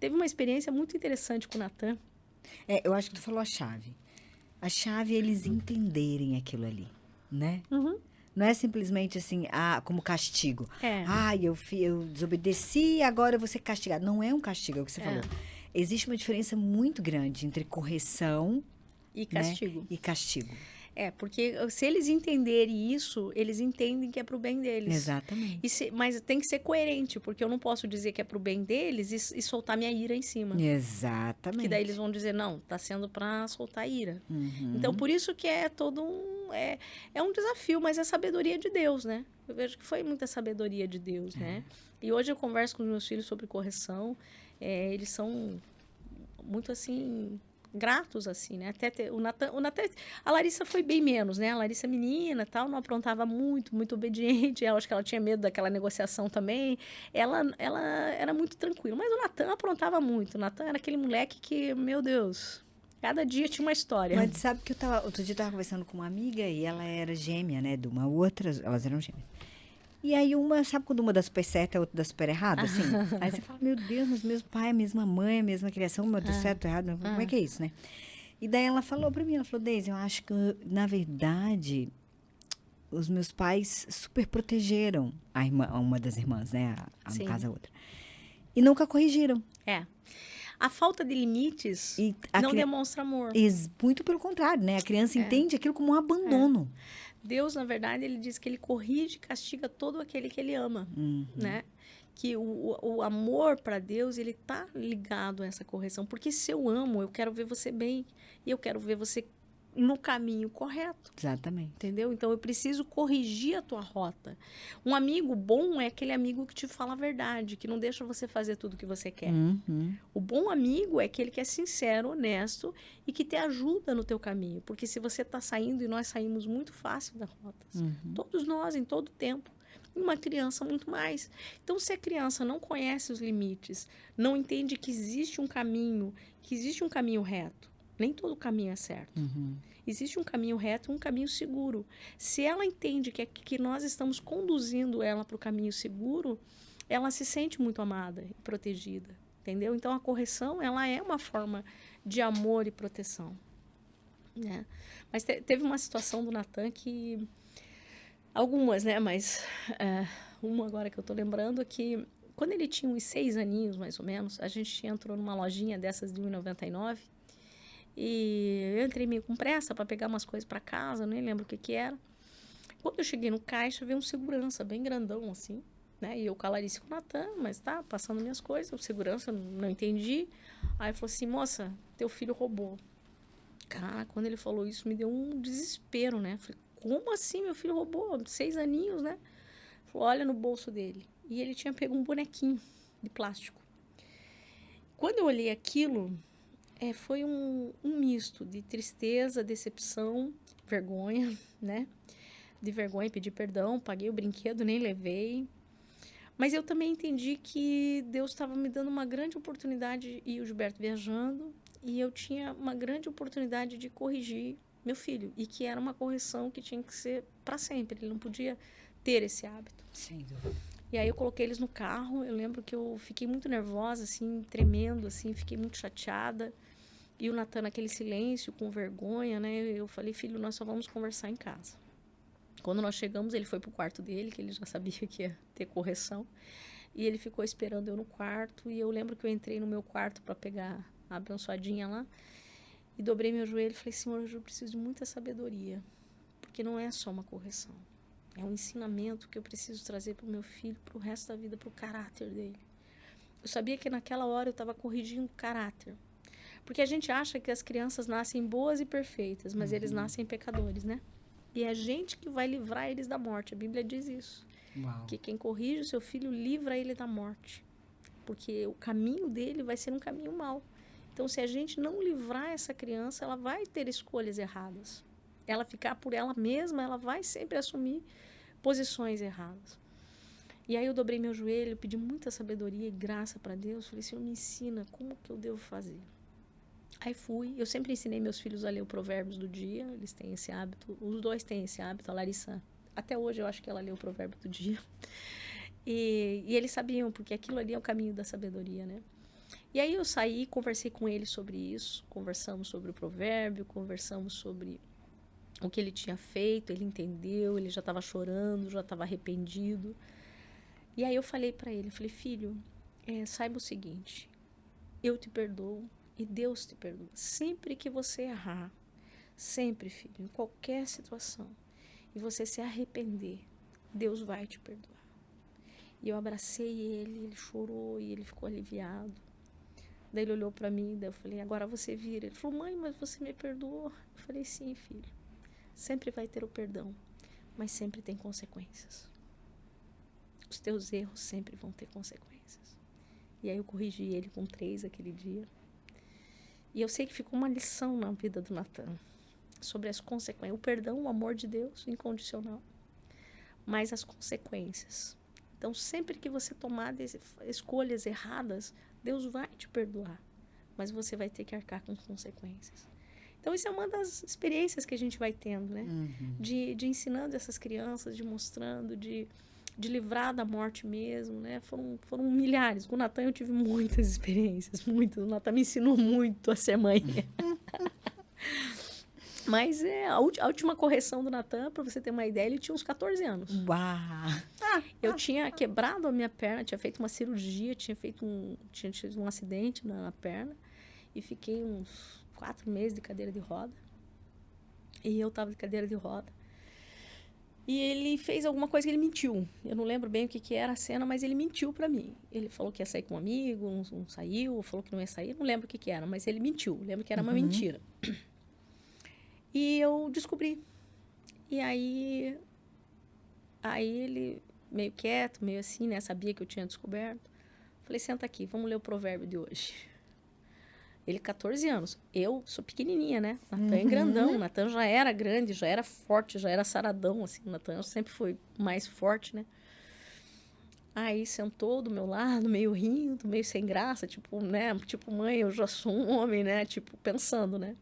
Teve uma experiência muito interessante com o Natan. Eu acho que tu falou a chave. A chave é eles entenderem aquilo ali, né? Uhum. Não é simplesmente assim, como castigo. Eu desobedeci, agora eu vou ser castigado. Não é um castigo, é o que você falou. Existe uma diferença muito grande entre correção e castigo. Né? E castigo. Porque se eles entenderem isso, eles entendem que é pro bem deles. Exatamente. Mas tem que ser coerente, porque eu não posso dizer que é pro bem deles e soltar minha ira em cima. Exatamente. Que daí eles vão dizer, não, tá sendo para soltar ira. Uhum. Então, por isso que é todo um desafio, mas é sabedoria de Deus, né? Eu vejo que foi muita sabedoria de Deus, né? E hoje eu converso com os meus filhos sobre correção, eles são muito, assim... gratos, assim, né? Até o Natan, a Larissa foi bem menos, né? A Larissa menina, tal, não aprontava muito, muito obediente. Eu acho que ela tinha medo daquela negociação também. Ela era muito tranquila, mas o Natan aprontava muito. O Natan era aquele moleque que, meu Deus, Cada dia tinha uma história. Mas sabe que outro dia eu tava conversando com uma amiga e ela era gêmea, né? De uma outra, elas eram gêmeas. E aí sabe quando uma dá super certa e a outra dá super errada, assim? Aí você fala, meu Deus, mas mesmo pai, a mesma mãe, a mesma criação, meu Deus, certo, errado, como é que é isso, né? E daí ela falou pra mim, ela falou, Deise, eu acho que, na verdade, os meus pais super protegeram uma das irmãs, né? No Sim. caso, a outra. E nunca corrigiram. A falta de limites E não demonstra amor. Muito pelo contrário, né? A criança entende aquilo como um abandono. Deus, na verdade, ele diz que ele corrige e castiga todo aquele que ele ama, né? Que o amor para Deus, ele tá ligado a essa correção. Porque se eu amo, eu quero ver você bem. E eu quero ver você no caminho correto. Exatamente. Entendeu? Então, eu preciso corrigir a tua rota. Um amigo bom é aquele amigo que te fala a verdade, que não deixa você fazer tudo o que você quer. O bom amigo é aquele que é sincero, honesto e que te ajuda no teu caminho. Porque se você está saindo, e nós saímos muito fácil das rotas. Todos nós, em todo tempo. E uma criança muito mais. Então, se a criança não conhece os limites, não entende que existe um caminho reto, nem todo caminho é certo. Existe um caminho reto e um caminho seguro. Se ela entende que nós estamos conduzindo ela para o caminho seguro, ela se sente muito amada e protegida, entendeu? Então, a correção, ela é uma forma de amor e proteção, né? Mas teve uma situação do Natan que... Algumas, né? Mas uma agora que eu tô lembrando é que quando ele tinha uns 6 aninhos, mais ou menos, a gente entrou numa lojinha dessas de R$1,99 e eu entrei meio com pressa para pegar umas coisas para casa, nem lembro o que era. Quando eu cheguei no caixa, veio um segurança bem grandão, assim, né? E eu calarice com o Natan, mas tá, passando minhas coisas. O segurança, não entendi. Aí falou assim, moça, teu filho roubou. Cara, quando ele falou isso, me deu um desespero, né? Falei, como assim meu filho roubou? 6 aninhos, né? Falou, olha no bolso dele. E ele tinha pego um bonequinho de plástico. Quando eu olhei aquilo, foi um misto de tristeza, decepção, vergonha, né? De vergonha, pedi perdão, paguei o brinquedo, nem levei. Mas eu também entendi que Deus estava me dando uma grande oportunidade, e o Gilberto viajando, e eu tinha uma grande oportunidade de corrigir meu filho. E que era uma correção que tinha que ser para sempre. Ele não podia ter esse hábito. Sem dúvida. E aí eu coloquei eles no carro. Eu lembro que eu fiquei muito nervosa, assim, tremendo, assim, fiquei muito chateada. E o Natan, naquele silêncio, com vergonha, né? Eu falei, filho, nós só vamos conversar em casa. Quando nós chegamos, ele foi pro quarto dele, que ele já sabia que ia ter correção. E ele ficou esperando eu no quarto. E eu lembro que eu entrei no meu quarto para pegar a abençoadinha lá. E dobrei meu joelho e falei, Senhor, eu preciso de muita sabedoria. Porque não é só uma correção. É um ensinamento que eu preciso trazer para o meu filho, para o resto da vida, para o caráter dele. Eu sabia que naquela hora eu estava corrigindo o caráter. Porque a gente acha que as crianças nascem boas e perfeitas, mas eles nascem pecadores, né? E é a gente que vai livrar eles da morte. A Bíblia diz isso. Uau. Que quem corrige o seu filho livra ele da morte. Porque o caminho dele vai ser um caminho mau. Então, se a gente não livrar essa criança, ela vai ter escolhas erradas. Ela ficar por ela mesma, ela vai sempre assumir posições erradas. E aí eu dobrei meu joelho, pedi muita sabedoria e graça para Deus. Falei, Senhor, me ensina como que eu devo fazer. Aí fui. Eu sempre ensinei meus filhos a ler o Provérbios do dia. Eles têm esse hábito. Os dois têm esse hábito. A Larissa, até hoje, eu acho que ela lê o Provérbio do dia. E eles sabiam, porque aquilo ali é o caminho da sabedoria, né? E aí eu saí, conversei com ele sobre isso, conversamos sobre o provérbio, conversamos sobre o que ele tinha feito, ele entendeu, ele já estava chorando, já estava arrependido. E aí eu falei para ele, falei, filho, saiba o seguinte, eu te perdoo e Deus te perdoa. Sempre que você errar, sempre, filho, em qualquer situação, e você se arrepender, Deus vai te perdoar. E eu abracei ele chorou e ele ficou aliviado. Daí ele olhou para mim, daí eu falei, agora você vira. Ele falou, mãe, mas você me perdoou. Eu falei, sim, filho. Sempre vai ter o perdão, mas sempre tem consequências. Os teus erros sempre vão ter consequências. E aí eu corrigi ele com 3 aquele dia. E eu sei que ficou uma lição na vida do Natan sobre as consequências. O perdão, o amor de Deus, incondicional. Mas as consequências. Então, sempre que você tomar escolhas erradas, Deus vai te perdoar, mas você vai ter que arcar com consequências. Então, isso é uma das experiências que a gente vai tendo, né? De ensinando essas crianças, de mostrando, de livrar da morte mesmo, né? Foram milhares. Com o Natan eu tive muitas experiências, muitas. O Natan me ensinou muito a ser mãe. Mas a última correção do Natan, para você ter uma ideia, ele tinha uns 14 anos. Uau! Eu tinha quebrado a minha perna, tinha feito uma cirurgia, tinha tido um acidente na perna e fiquei uns 4 meses de cadeira de roda. E eu estava de cadeira de roda. E ele fez alguma coisa que ele mentiu. Eu não lembro bem o que era a cena, mas ele mentiu para mim. Ele falou que ia sair com um amigo, não saiu, falou que não ia sair, não lembro o que era, mas ele mentiu. Lembro que era uma mentira. E eu descobri. E aí ele, meio quieto, meio assim, né? Sabia que eu tinha descoberto. Falei, senta aqui, vamos ler o provérbio de hoje. Ele, 14 anos. Eu sou pequenininha, né? Natan é grandão. Natan já era grande, já era forte, já era saradão, assim. Natan sempre foi mais forte, né? Aí sentou do meu lado, meio rindo, meio sem graça, tipo, né? Tipo, mãe, eu já sou um homem, né? Tipo, pensando, né?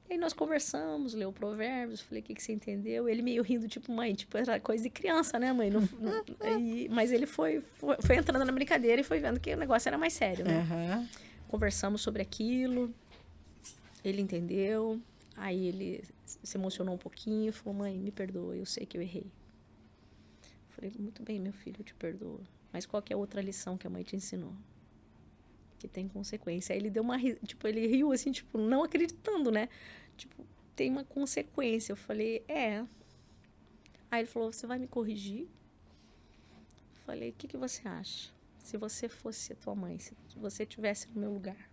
E aí nós conversamos, leu provérbios, falei, o que você entendeu? Ele meio rindo, tipo, mãe, tipo, era coisa de criança, né, mãe? Mas ele foi entrando na brincadeira e foi vendo que o negócio era mais sério, né? Conversamos sobre aquilo, ele entendeu, aí ele se emocionou um pouquinho, falou, mãe, me perdoa, eu sei que eu errei. Falei, muito bem, meu filho, eu te perdoo. Mas qual que é a outra lição que a mãe te ensinou? Que tem consequência. Aí ele deu tipo, ele riu assim, tipo, não acreditando, né? Tipo, tem uma consequência. Eu falei, Aí ele falou, você vai me corrigir? Eu falei, o que você acha? Se você fosse a tua mãe, se você estivesse no meu lugar.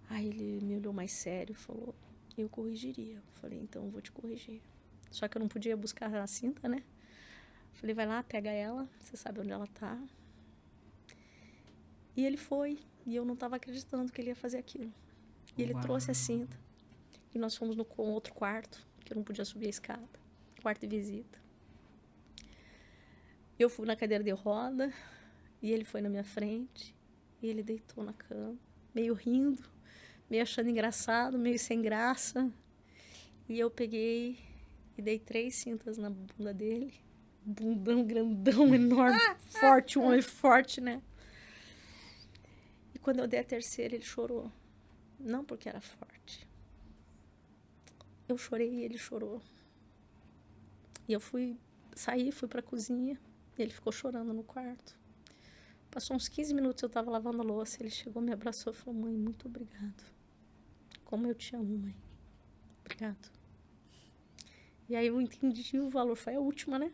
Aí ele me olhou mais sério e falou, eu corrigiria. Eu falei, então eu vou te corrigir. Só que eu não podia buscar a cinta, né? Eu falei, vai lá, pega ela, você sabe onde ela tá. E ele foi, e eu não estava acreditando que ele ia fazer aquilo. E ele trouxe a cinta. E nós fomos no outro quarto, que eu não podia subir a escada. Quarto de visita. Eu fui na cadeira de roda, e ele foi na minha frente, e ele deitou na cama, meio rindo, meio achando engraçado, meio sem graça. E eu peguei e dei 3 cintas na bunda dele. Bundão grandão, enorme, forte, um homem forte, né? E quando eu dei a terceira, ele chorou. Não porque era forte. Eu chorei e ele chorou. E eu saí, fui pra cozinha. E ele ficou chorando no quarto. Passou uns 15 minutos, eu tava lavando a louça. Ele chegou, me abraçou e falou, mãe, muito obrigado. Como eu te amo, mãe. Obrigado. E aí eu entendi o valor. Foi a última, né?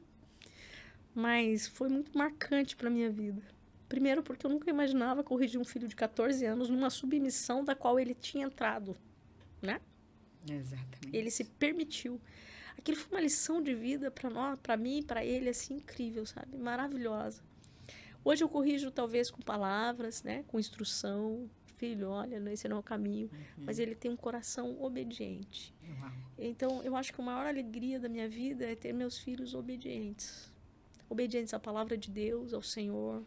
Mas foi muito marcante pra minha vida. Primeiro porque eu nunca imaginava corrigir um filho de 14 anos numa submissão da qual ele tinha entrado, né? Exatamente. Ele se permitiu. Aquilo foi uma lição de vida para nós, para mim, para ele, assim, incrível, sabe? Maravilhosa. Hoje eu corrijo talvez com palavras, né? Com instrução. Filho, olha, esse não é o caminho. Mas ele tem um coração obediente. Uau. Então, eu acho que a maior alegria da minha vida é ter meus filhos obedientes. Obedientes à palavra de Deus, ao Senhor.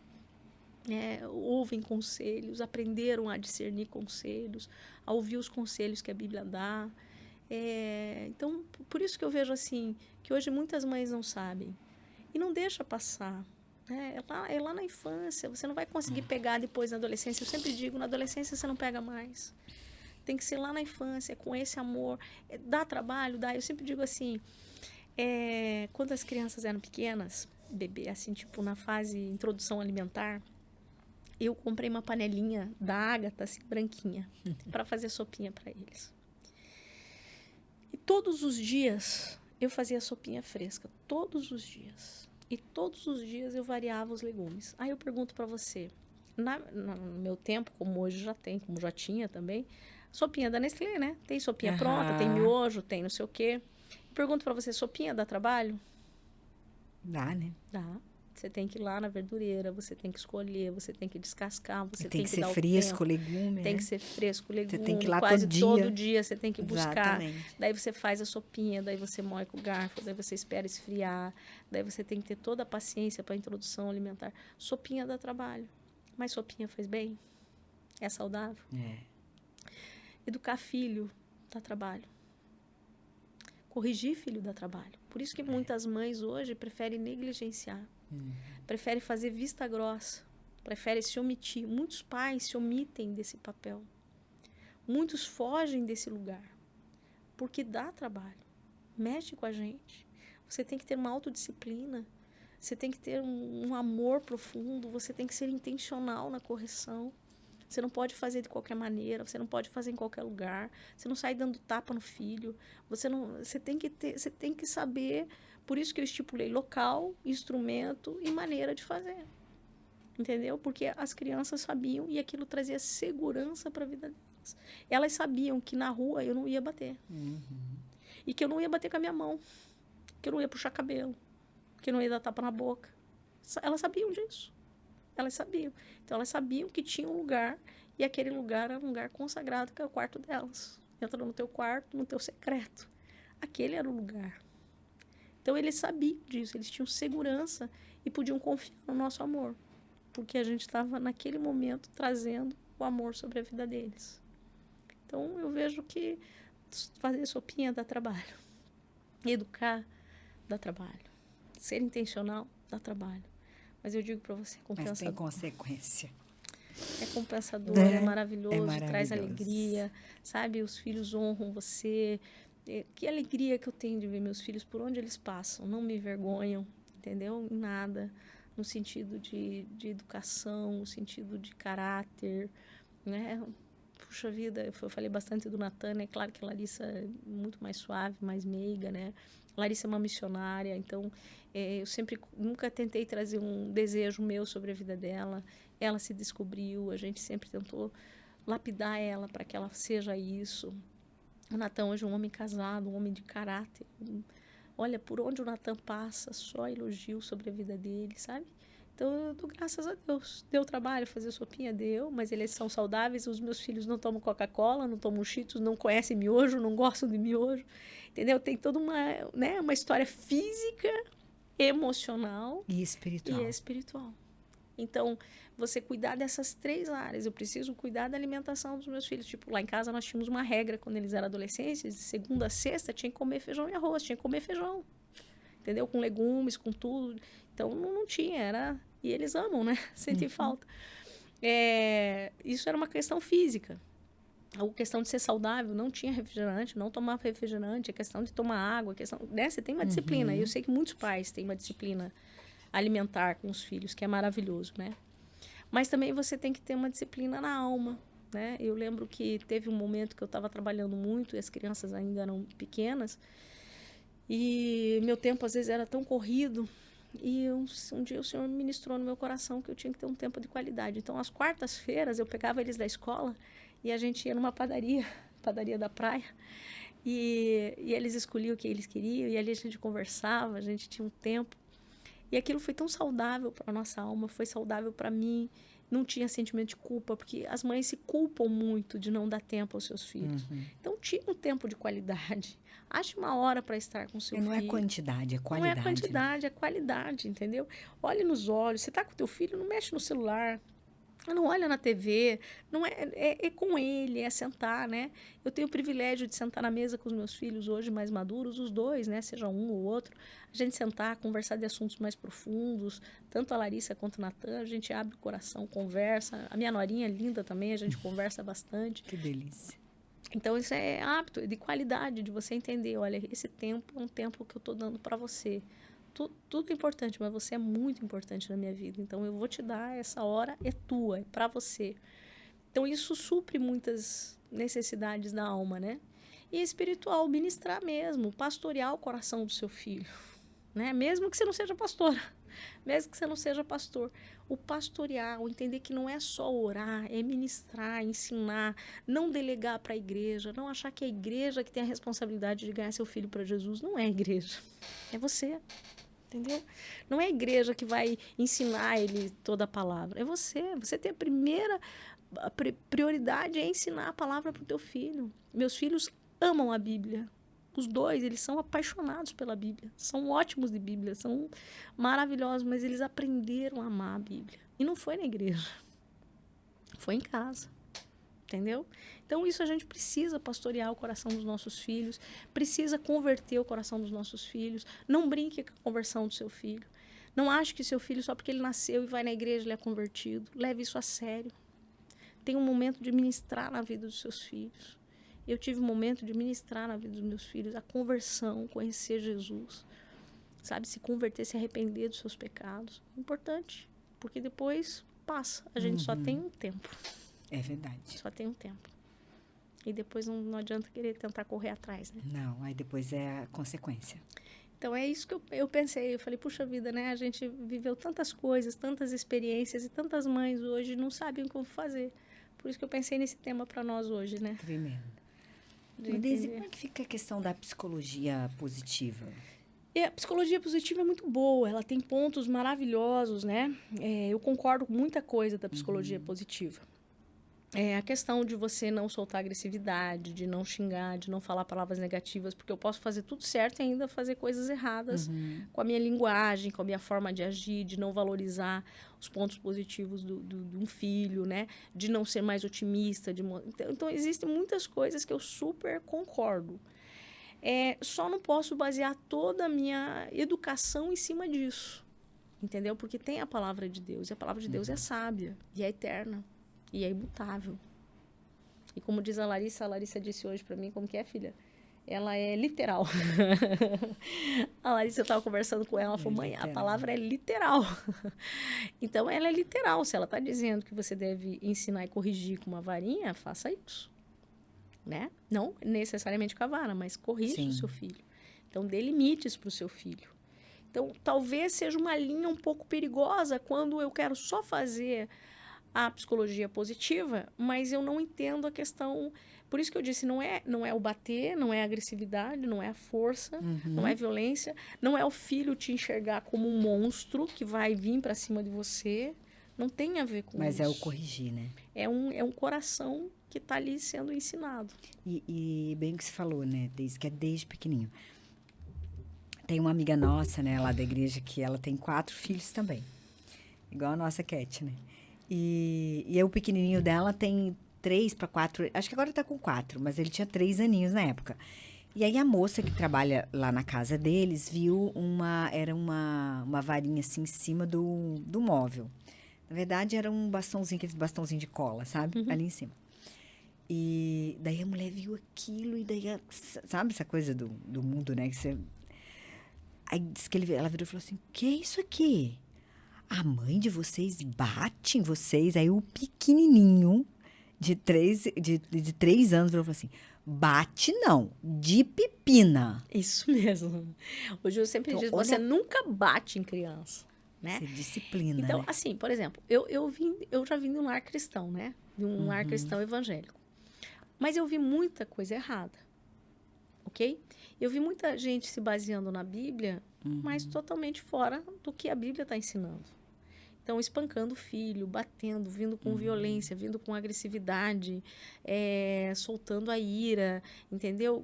Ouvem conselhos, aprenderam a discernir conselhos, a ouvir os conselhos que a Bíblia dá. Então, por isso que eu vejo assim, que hoje muitas mães não sabem. E não deixa passar. É lá na infância, você não vai conseguir pegar depois na adolescência. Eu sempre digo, na adolescência você não pega mais. Tem que ser lá na infância, com esse amor. Dá trabalho? Dá. Eu sempre digo assim, quando as crianças eram pequenas, bebê, assim, tipo na fase introdução alimentar, eu comprei uma panelinha da Ágata, assim, branquinha, para fazer sopinha para eles. E todos os dias eu fazia sopinha fresca, todos os dias. E todos os dias eu variava os legumes. Aí eu pergunto para você, no meu tempo, como hoje já tem, como já tinha também, sopinha da Nestlé, né? Tem sopinha pronta, tem miojo, tem não sei o quê. Eu pergunto para você, sopinha dá trabalho? Dá, né? Dá. Você tem que ir lá na verdureira, você tem que escolher, você tem que descascar, você tem que que ser dar fresco, o tempo. legume, Tem né? que ser fresco, legume. Você tem que ir lá quase todo dia você tem que buscar. Exatamente. Daí você faz a sopinha, daí você moe com o garfo, daí você espera esfriar, daí você tem que ter toda a paciência para a introdução alimentar. Sopinha dá trabalho, mas sopinha faz bem? É saudável? Educar filho dá trabalho. Corrigir filho dá trabalho. Por isso que muitas mães hoje preferem negligenciar. Preferem fazer vista grossa. Preferem se omitir. Muitos pais se omitem desse papel. Muitos fogem desse lugar. Porque dá trabalho. Mexe com a gente. Você tem que ter uma autodisciplina. Você tem que ter um amor profundo. Você tem que ser intencional na correção. Você não pode fazer de qualquer maneira, você não pode fazer em qualquer lugar, você não sai dando tapa no filho, você tem que saber, por isso que eu estipulei local, instrumento e maneira de fazer. Entendeu? Porque as crianças sabiam e aquilo trazia segurança para a vida delas. Elas sabiam que na rua eu não ia bater. E que eu não ia bater com a minha mão, que eu não ia puxar cabelo, que eu não ia dar tapa na boca. Elas sabiam disso. Elas sabiam. Então, elas sabiam que tinha um lugar e aquele lugar era um lugar consagrado, que é o quarto delas. Entra no teu quarto, no teu secreto. Aquele era o lugar. Então, eles sabiam disso. Eles tinham segurança e podiam confiar no nosso amor. Porque a gente estava, naquele momento, trazendo o amor sobre a vida deles. Então, eu vejo que fazer sopinha dá trabalho. Educar dá trabalho. Ser intencional dá trabalho. Mas eu digo para você, compensador. Mas tem consequência. É compensador, é maravilhoso, traz alegria, sabe? Os filhos honram você. Que alegria que eu tenho de ver meus filhos por onde eles passam. Não me envergonham, entendeu? Em nada. No sentido de educação, no sentido de caráter, né? Puxa vida, eu falei bastante do Natan, né? Claro que a Larissa é muito mais suave, mais meiga, né? A Larissa é uma missionária, então eu nunca tentei trazer um desejo meu sobre a vida dela. Ela se descobriu, a gente sempre tentou lapidar ela para que ela seja isso. O Natan hoje é um homem casado, um homem de caráter. Olha, por onde o Natan passa, só elogio sobre a vida dele, sabe? Então, eu dou graças a Deus. Deu trabalho fazer sopinha? Deu, mas eles são saudáveis. Os meus filhos não tomam Coca-Cola, não tomam Cheetos, não conhecem miojo, não gostam de miojo. Entendeu? Tem toda uma história física, emocional e espiritual. Então, você cuidar dessas 3 áreas. Eu preciso cuidar da alimentação dos meus filhos. Tipo, lá em casa nós tínhamos uma regra quando eles eram adolescentes. De segunda a sexta tinha que comer feijão e arroz. Tinha que comer feijão. Entendeu? Com legumes, com tudo. Então, não tinha, era... E eles amam, né? Sentem falta. Isso era uma questão física. A questão de ser saudável, não tinha refrigerante, não tomava refrigerante, a questão de tomar água, a questão... Né? Você tem uma disciplina. E eu sei que muitos pais têm uma disciplina alimentar com os filhos, que é maravilhoso, né? Mas também você tem que ter uma disciplina na alma, né? Eu lembro que teve um momento que eu estava trabalhando muito e as crianças ainda eram pequenas. E meu tempo, às vezes, era tão corrido. E um dia o Senhor ministrou no meu coração que eu tinha que ter um tempo de qualidade. Então, às quartas-feiras, eu pegava eles da escola e a gente ia numa padaria da praia. E eles escolhiam o que eles queriam. E ali a gente conversava, a gente tinha um tempo. E aquilo foi tão saudável para a nossa alma, foi saudável para mim. Não tinha sentimento de culpa, porque as mães se culpam muito de não dar tempo aos seus filhos. Então, tinha um tempo de qualidade. Ache uma hora para estar com o seu filho. Não é quantidade, é qualidade. Não é quantidade, é qualidade, entendeu? Olhe nos olhos. Você está com o teu filho, não mexe no celular. Não olha na TV, não é com ele, é sentar, né? Eu tenho o privilégio de sentar na mesa com os meus filhos hoje mais maduros, os dois, né? Seja um ou outro. A gente sentar, conversar de assuntos mais profundos, tanto a Larissa quanto o Natan, a gente abre o coração, conversa. A minha norinha é linda também, a gente conversa bastante. Que delícia. Então, isso é hábito, de qualidade, de você entender, olha, esse tempo é um tempo que eu estou dando para você. Tudo é importante, mas você é muito importante na minha vida. Então, eu vou te dar essa hora, é tua, é para você. Então, isso supre muitas necessidades da alma, né? E espiritual, ministrar mesmo, pastorear o coração do seu filho, né? Mesmo que você não seja pastora, mesmo que você não seja pastor. O pastorear, o entender que não é só orar, é ministrar, ensinar, não delegar para a igreja, não achar que é a igreja que tem a responsabilidade de ganhar seu filho para Jesus. Não é a igreja, é você. Entendeu? Não é a igreja que vai ensinar ele toda a palavra. É você. Você tem a prioridade é ensinar a palavra para o teu filho. Meus filhos amam a Bíblia. Os dois, eles são apaixonados pela Bíblia. São ótimos de Bíblia, são maravilhosos, mas eles aprenderam a amar a Bíblia. E não foi na igreja. Foi em casa. Entendeu? Então, isso a gente precisa pastorear o coração dos nossos filhos, precisa converter o coração dos nossos filhos. Não brinque com a conversão do seu filho. Não ache que seu filho, só porque ele nasceu e vai na igreja, ele é convertido. Leve isso a sério. Tem um momento de ministrar na vida dos seus filhos. Eu tive um momento de ministrar na vida dos meus filhos a conversão, conhecer Jesus. Sabe? Se converter, se arrepender dos seus pecados. É importante, porque depois passa. A gente só tem um tempo. É verdade. Só tem um tempo. E depois não adianta querer tentar correr atrás, né? Não, aí depois é a consequência. Então, é isso que eu pensei. Eu falei, puxa vida, né? A gente viveu tantas coisas, tantas experiências, e tantas mães hoje não sabem como fazer. Por isso que eu pensei nesse tema para nós hoje, né? Tremendo. Deise, como é que fica a questão da psicologia positiva? E a psicologia positiva é muito boa, ela tem pontos maravilhosos, né? Eu concordo com muita coisa da psicologia positiva. A questão de você não soltar agressividade, de não xingar, de não falar palavras negativas, porque eu posso fazer tudo certo e ainda fazer coisas erradas com a minha linguagem, com a minha forma de agir, de não valorizar os pontos positivos de um filho, né? De não ser mais otimista. Então, existem muitas coisas que eu super concordo. Só não posso basear toda a minha educação em cima disso, entendeu? Porque tem a palavra de Deus, e a palavra de Deus é sábia, e é eterna. E é imutável. E como diz a Larissa disse hoje para mim, como que é, filha? Ela é literal. A Larissa, eu estava conversando com ela, ela falou, mãe, a palavra é literal. Então, ela é literal. Se ela está dizendo que você deve ensinar e corrigir com uma varinha, faça isso. Né? Não necessariamente com a vara, mas corrija o seu filho. Então, dê limites para o seu filho. Então, talvez seja uma linha um pouco perigosa quando eu quero só fazer a psicologia positiva, mas eu não entendo a questão. Por isso que eu disse, não é o bater, não é a agressividade, não é a força, não é a violência, não é o filho te enxergar como um monstro que vai vir para cima de você. Não tem a ver com isso. Mas é o corrigir, né? É um coração que está ali sendo ensinado. E bem o que você falou, né? Que é desde pequenininho. Tem uma amiga nossa, né, lá da igreja, que ela tem 4 filhos também. Igual a nossa Cat, né? E o pequenininho dela tem 3 para 4, acho que agora tá com 4, mas ele tinha 3 aninhos na época. E aí a moça que trabalha lá na casa deles viu era uma varinha assim em cima do móvel. Na verdade era um bastãozinho, aquele bastãozinho de cola, sabe? Ali em cima. E daí a mulher viu aquilo e daí, sabe essa coisa do mundo, né? Aí disse que ela virou e falou assim, o que é isso aqui? A mãe de vocês bate em vocês? Aí o pequenininho de 3 anos falou assim, bate não, de pipina. Isso mesmo. Hoje eu sempre digo, você nunca bate em criança, né? Você disciplina, então, né? assim, por exemplo, eu já vim de um lar cristão, né? De um lar cristão evangélico. Mas eu vi muita coisa errada, ok? Eu vi muita gente se baseando na Bíblia, mas totalmente fora do que a Bíblia está ensinando. Então, espancando o filho, batendo, vindo com violência, vindo com agressividade, soltando a ira, entendeu?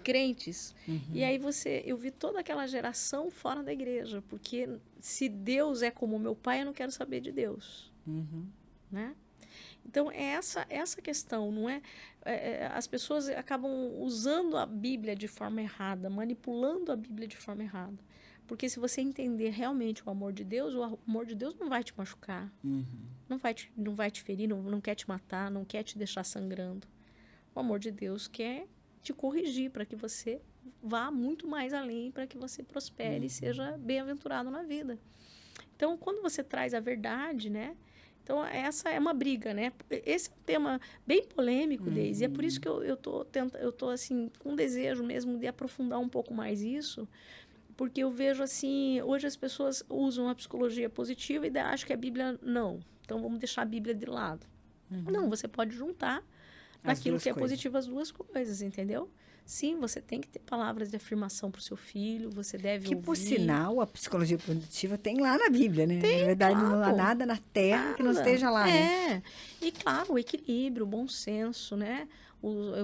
Crentes. E aí eu vi toda aquela geração fora da igreja, porque se Deus é como meu pai, eu não quero saber de Deus. Né? Então, é essa questão, não é? As pessoas acabam usando a Bíblia de forma errada, manipulando a Bíblia de forma errada. Porque se você entender realmente o amor de Deus não vai te machucar. Não vai te ferir, não quer te matar, não quer te deixar sangrando. O amor de Deus quer te corrigir para que você vá muito mais além, para que você prospere e seja bem-aventurado na vida. Então, quando você traz a verdade, né? Então, essa é uma briga, né? Esse é um tema bem polêmico, Deise, e é por isso que eu tô assim, com desejo mesmo de aprofundar um pouco mais isso, porque eu vejo assim, hoje as pessoas usam a psicologia positiva e acham que a Bíblia não. Então, vamos deixar a Bíblia de lado. Não, você pode juntar naquilo que é positivo as duas coisas, entendeu? Sim, você tem que ter palavras de afirmação para o seu filho, você deve ouvir. Que, por sinal, a psicologia positiva tem lá na Bíblia, né? Tem, na verdade, claro. não há nada na Terra que não esteja lá, né? E, claro, o equilíbrio, o bom senso, né?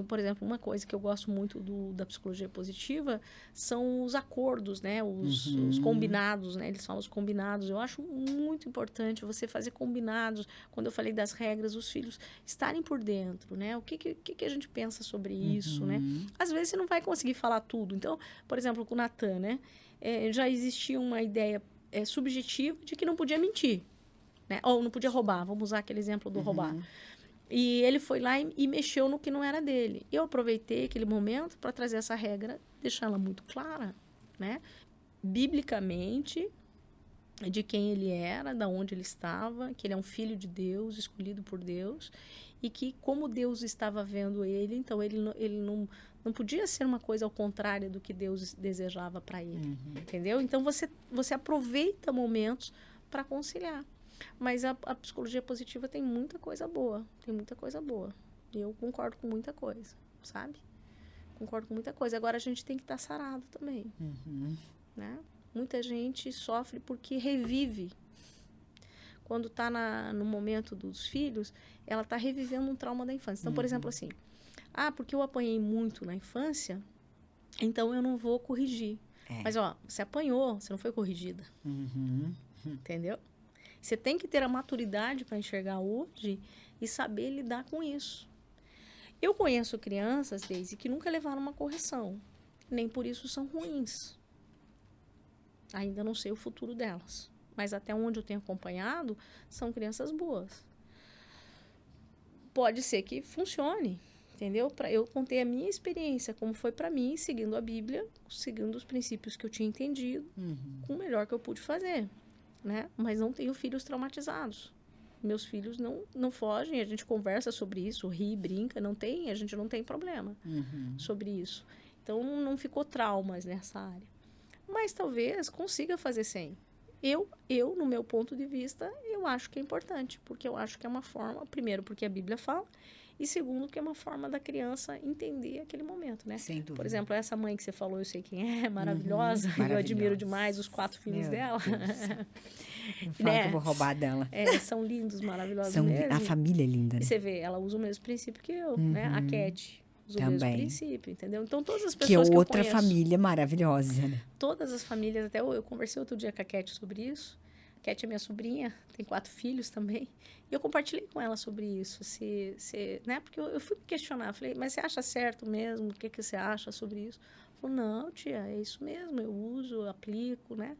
Por exemplo, uma coisa que eu gosto muito da psicologia positiva são os acordos, né? Os combinados, né? Eles falam os combinados. Eu acho muito importante você fazer combinados. Quando eu falei das regras, os filhos estarem por dentro, né? O que a gente pensa sobre isso, né? Às vezes você não vai conseguir falar tudo. Então, por exemplo, com o Natan, né? Já existia uma ideia subjetiva de que não podia mentir, né? Ou não podia roubar. Vamos usar aquele exemplo do roubar. E ele foi lá e mexeu no que não era dele. Eu aproveitei aquele momento para trazer essa regra, deixar ela muito clara, né? Biblicamente, de quem ele era, de onde ele estava, que ele é um filho de Deus, escolhido por Deus, e que como Deus estava vendo ele, então ele não podia ser uma coisa ao contrário do que Deus desejava para ele, entendeu? Então você aproveita momentos para conciliar. Mas a psicologia positiva tem muita coisa boa. E eu concordo com muita coisa, sabe? Concordo com muita coisa. Agora, a gente tem que estar sarado também, né? Muita gente sofre porque revive. Quando está no momento dos filhos, ela está revivendo um trauma da infância. Então, por exemplo, assim, porque eu apanhei muito na infância, então eu não vou corrigir. Mas, você apanhou, você não foi corrigida. Entendeu? Você tem que ter a maturidade para enxergar hoje e saber lidar com isso. Eu conheço crianças, Deise, que nunca levaram uma correção. Nem por isso são ruins. Ainda não sei o futuro delas. Mas até onde eu tenho acompanhado, são crianças boas. Pode ser que funcione, entendeu? Eu contei a minha experiência, como foi para mim, seguindo a Bíblia, seguindo os princípios que eu tinha entendido, com o melhor que eu pude fazer. Né? Mas não tenho filhos traumatizados. Meus filhos não fogem, a gente conversa sobre isso, ri, brinca, a gente não tem problema sobre isso. Então, não ficou traumas nessa área. Mas talvez consiga fazer sem. Eu, no meu ponto de vista, eu acho que é importante, porque eu acho que é uma forma, primeiro, porque a Bíblia fala, e segundo, que é uma forma da criança entender aquele momento, né? Sem dúvida. Por exemplo, essa mãe que você falou, eu sei quem é, maravilhosa. Eu admiro demais os 4 filhos dela. Não fala que eu vou roubar dela. São lindos, maravilhosos mesmo. A família é linda, né? E você vê, ela usa o mesmo princípio que eu, né? A Cat usa o mesmo princípio, entendeu? Então, todas as pessoas que eu conheço... Que é outra família maravilhosa, né? Todas as famílias, até eu conversei outro dia com a Cat sobre isso. A Cat é minha sobrinha, tem 4 filhos também. E eu compartilhei com ela sobre isso. Né? Porque eu fui me questionar. Eu falei, mas você acha certo mesmo? O que você acha sobre isso? Ela falou, não, tia, é isso mesmo. Eu uso, aplico, né?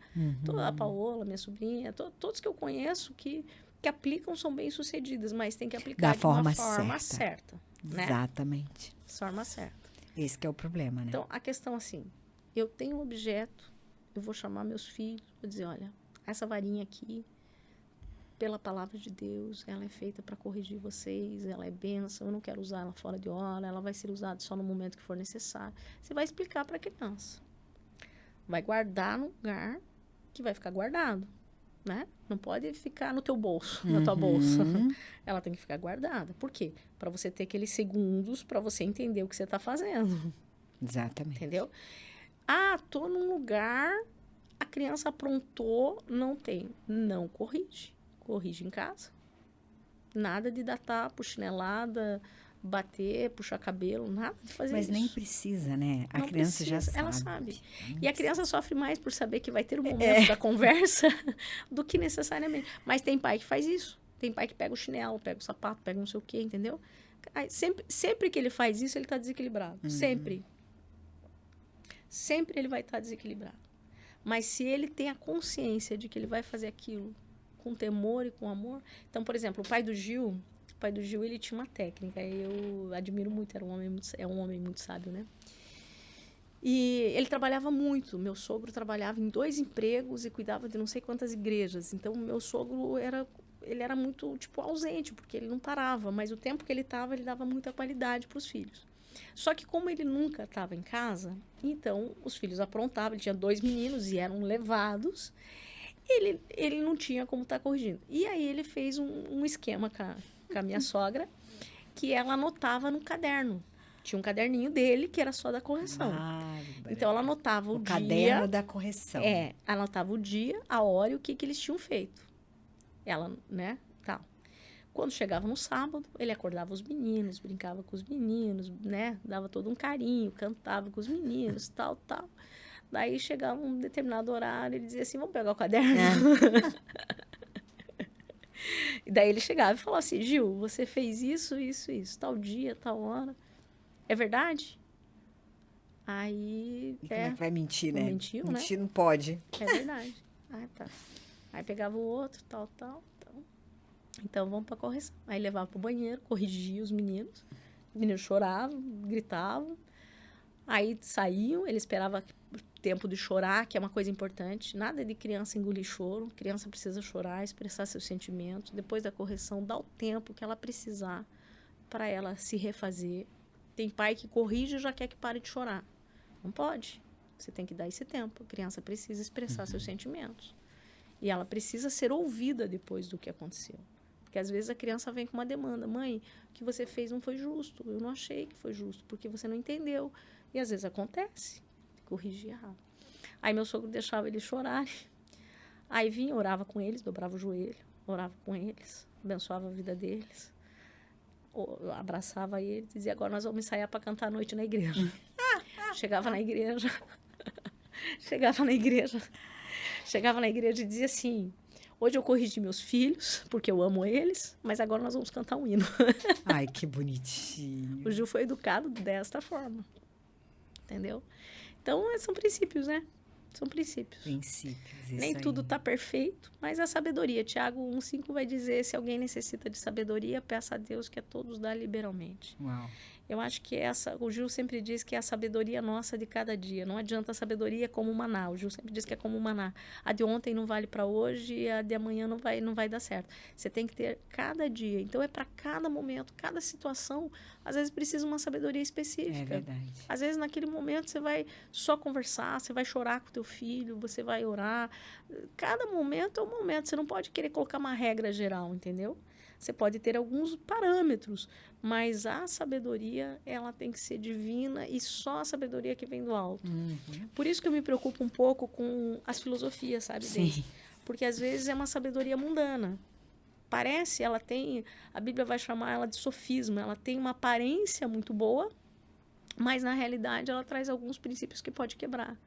A Paola, minha sobrinha, todos que eu conheço que aplicam são bem-sucedidas, mas tem que aplicar de uma forma certa. Né? Exatamente. Forma certa. Esse que é o problema, né? Então, a questão assim, eu tenho um objeto, eu vou chamar meus filhos, vou dizer, olha, essa varinha aqui, pela palavra de Deus, ela é feita para corrigir vocês, ela é bênção, eu não quero usar ela fora de hora, ela vai ser usada só no momento que for necessário. Você vai explicar para a criança. Vai guardar no lugar que vai ficar guardado, né? Não pode ficar no teu bolso, na tua bolsa. Ela tem que ficar guardada. Por quê? Para você ter aqueles segundos para você entender o que você está fazendo. Exatamente. Entendeu? Tô num lugar, a criança aprontou, não tem. Não corrige. Corrige em casa. Nada de dar tapa, chinelada, bater, puxar cabelo, nada de fazer isso. Mas nem precisa, né? A criança já sabe. Ela sabe. E a criança sofre mais por saber que vai ter um momento da conversa do que necessariamente. Mas tem pai que faz isso. Tem pai que pega o chinelo, pega o sapato, pega não sei o quê, entendeu? Sempre que ele faz isso, ele está desequilibrado. Sempre. Sempre ele vai estar desequilibrado. Mas se ele tem a consciência de que ele vai fazer aquilo com temor e com amor... Então, por exemplo, o pai do Gil, ele tinha uma técnica. Eu admiro muito, é um homem muito sábio, né? E ele trabalhava muito. Meu sogro trabalhava em 2 empregos e cuidava de não sei quantas igrejas. Então, meu sogro ele era muito, ausente, porque ele não parava. Mas o tempo que ele estava, ele dava muita qualidade para os filhos. Só que como ele nunca estava em casa, então os filhos aprontavam. Ele tinha 2 meninos e eram levados. Ele não tinha como estar corrigindo. E aí ele fez um esquema com a minha sogra, que ela anotava no caderno. Tinha um caderninho dele que era só da correção. Então, ela anotava o dia... O caderno da correção. Anotava o dia, a hora e o que eles tinham feito. Ela, né, tal. Quando chegava no sábado, ele acordava os meninos, brincava com os meninos, né? Dava todo um carinho, cantava com os meninos, tal. Daí chegava um determinado horário, ele dizia assim, vamos pegar o caderno? E daí ele chegava e falava assim, Gil, você fez isso, tal dia, tal hora. É verdade? Aí... E como é que vai mentir, não né? mentiu, Mentir não pode. É verdade. Tá. Aí pegava o outro, tal. Então, vamos pra correção. Aí levava pro banheiro, corrigia os meninos. Os meninos choravam, gritavam. Aí saíam, ele esperava o tempo de chorar, que é uma coisa importante. Nada de criança engolir choro. Criança precisa chorar, expressar seus sentimentos. Depois da correção, dá o tempo que ela precisar para ela se refazer. Tem pai que corrige e já quer que pare de chorar. Não pode. Você tem que dar esse tempo. A criança precisa expressar seus sentimentos. E ela precisa ser ouvida depois do que aconteceu. Porque às vezes a criança vem com uma demanda. Mãe, o que você fez não foi justo. Eu não achei que foi justo, porque você não entendeu. E às vezes acontece. Corrigir errado. Aí meu sogro deixava eles chorarem. Aí vinha, orava com eles, dobrava o joelho, orava com eles, abençoava a vida deles. Abraçava eles e dizia, agora nós vamos ensaiar para cantar à noite na igreja. Chegava na igreja e dizia assim, hoje eu corrigi meus filhos, porque eu amo eles, mas agora nós vamos cantar um hino. Ai, que bonitinho. O Gil foi educado desta forma, entendeu? Então, são princípios, né? São princípios. Nem tudo está perfeito, mas a sabedoria. Tiago 1,5 vai dizer, se alguém necessita de sabedoria, peça a Deus que a todos dá liberalmente. Uau. Eu acho que o Gil sempre diz que é a sabedoria nossa de cada dia. Não adianta a sabedoria como um maná. O Gil sempre diz que é como um maná. A de ontem não vale para hoje e a de amanhã não vai dar certo. Você tem que ter cada dia. Então, é para cada momento, cada situação. Às vezes, precisa uma sabedoria específica. É verdade. Às vezes, naquele momento, você vai só conversar, você vai chorar com o teu filho, você vai orar. Cada momento é um momento. Você não pode querer colocar uma regra geral, entendeu? Você pode ter alguns parâmetros, mas a sabedoria, ela tem que ser divina e só a sabedoria que vem do alto. Por isso que eu me preocupo um pouco com as filosofias, sabe? Sim. Porque às vezes é uma sabedoria mundana. A Bíblia vai chamar ela de sofisma, ela tem uma aparência muito boa, mas na realidade ela traz alguns princípios que pode quebrar.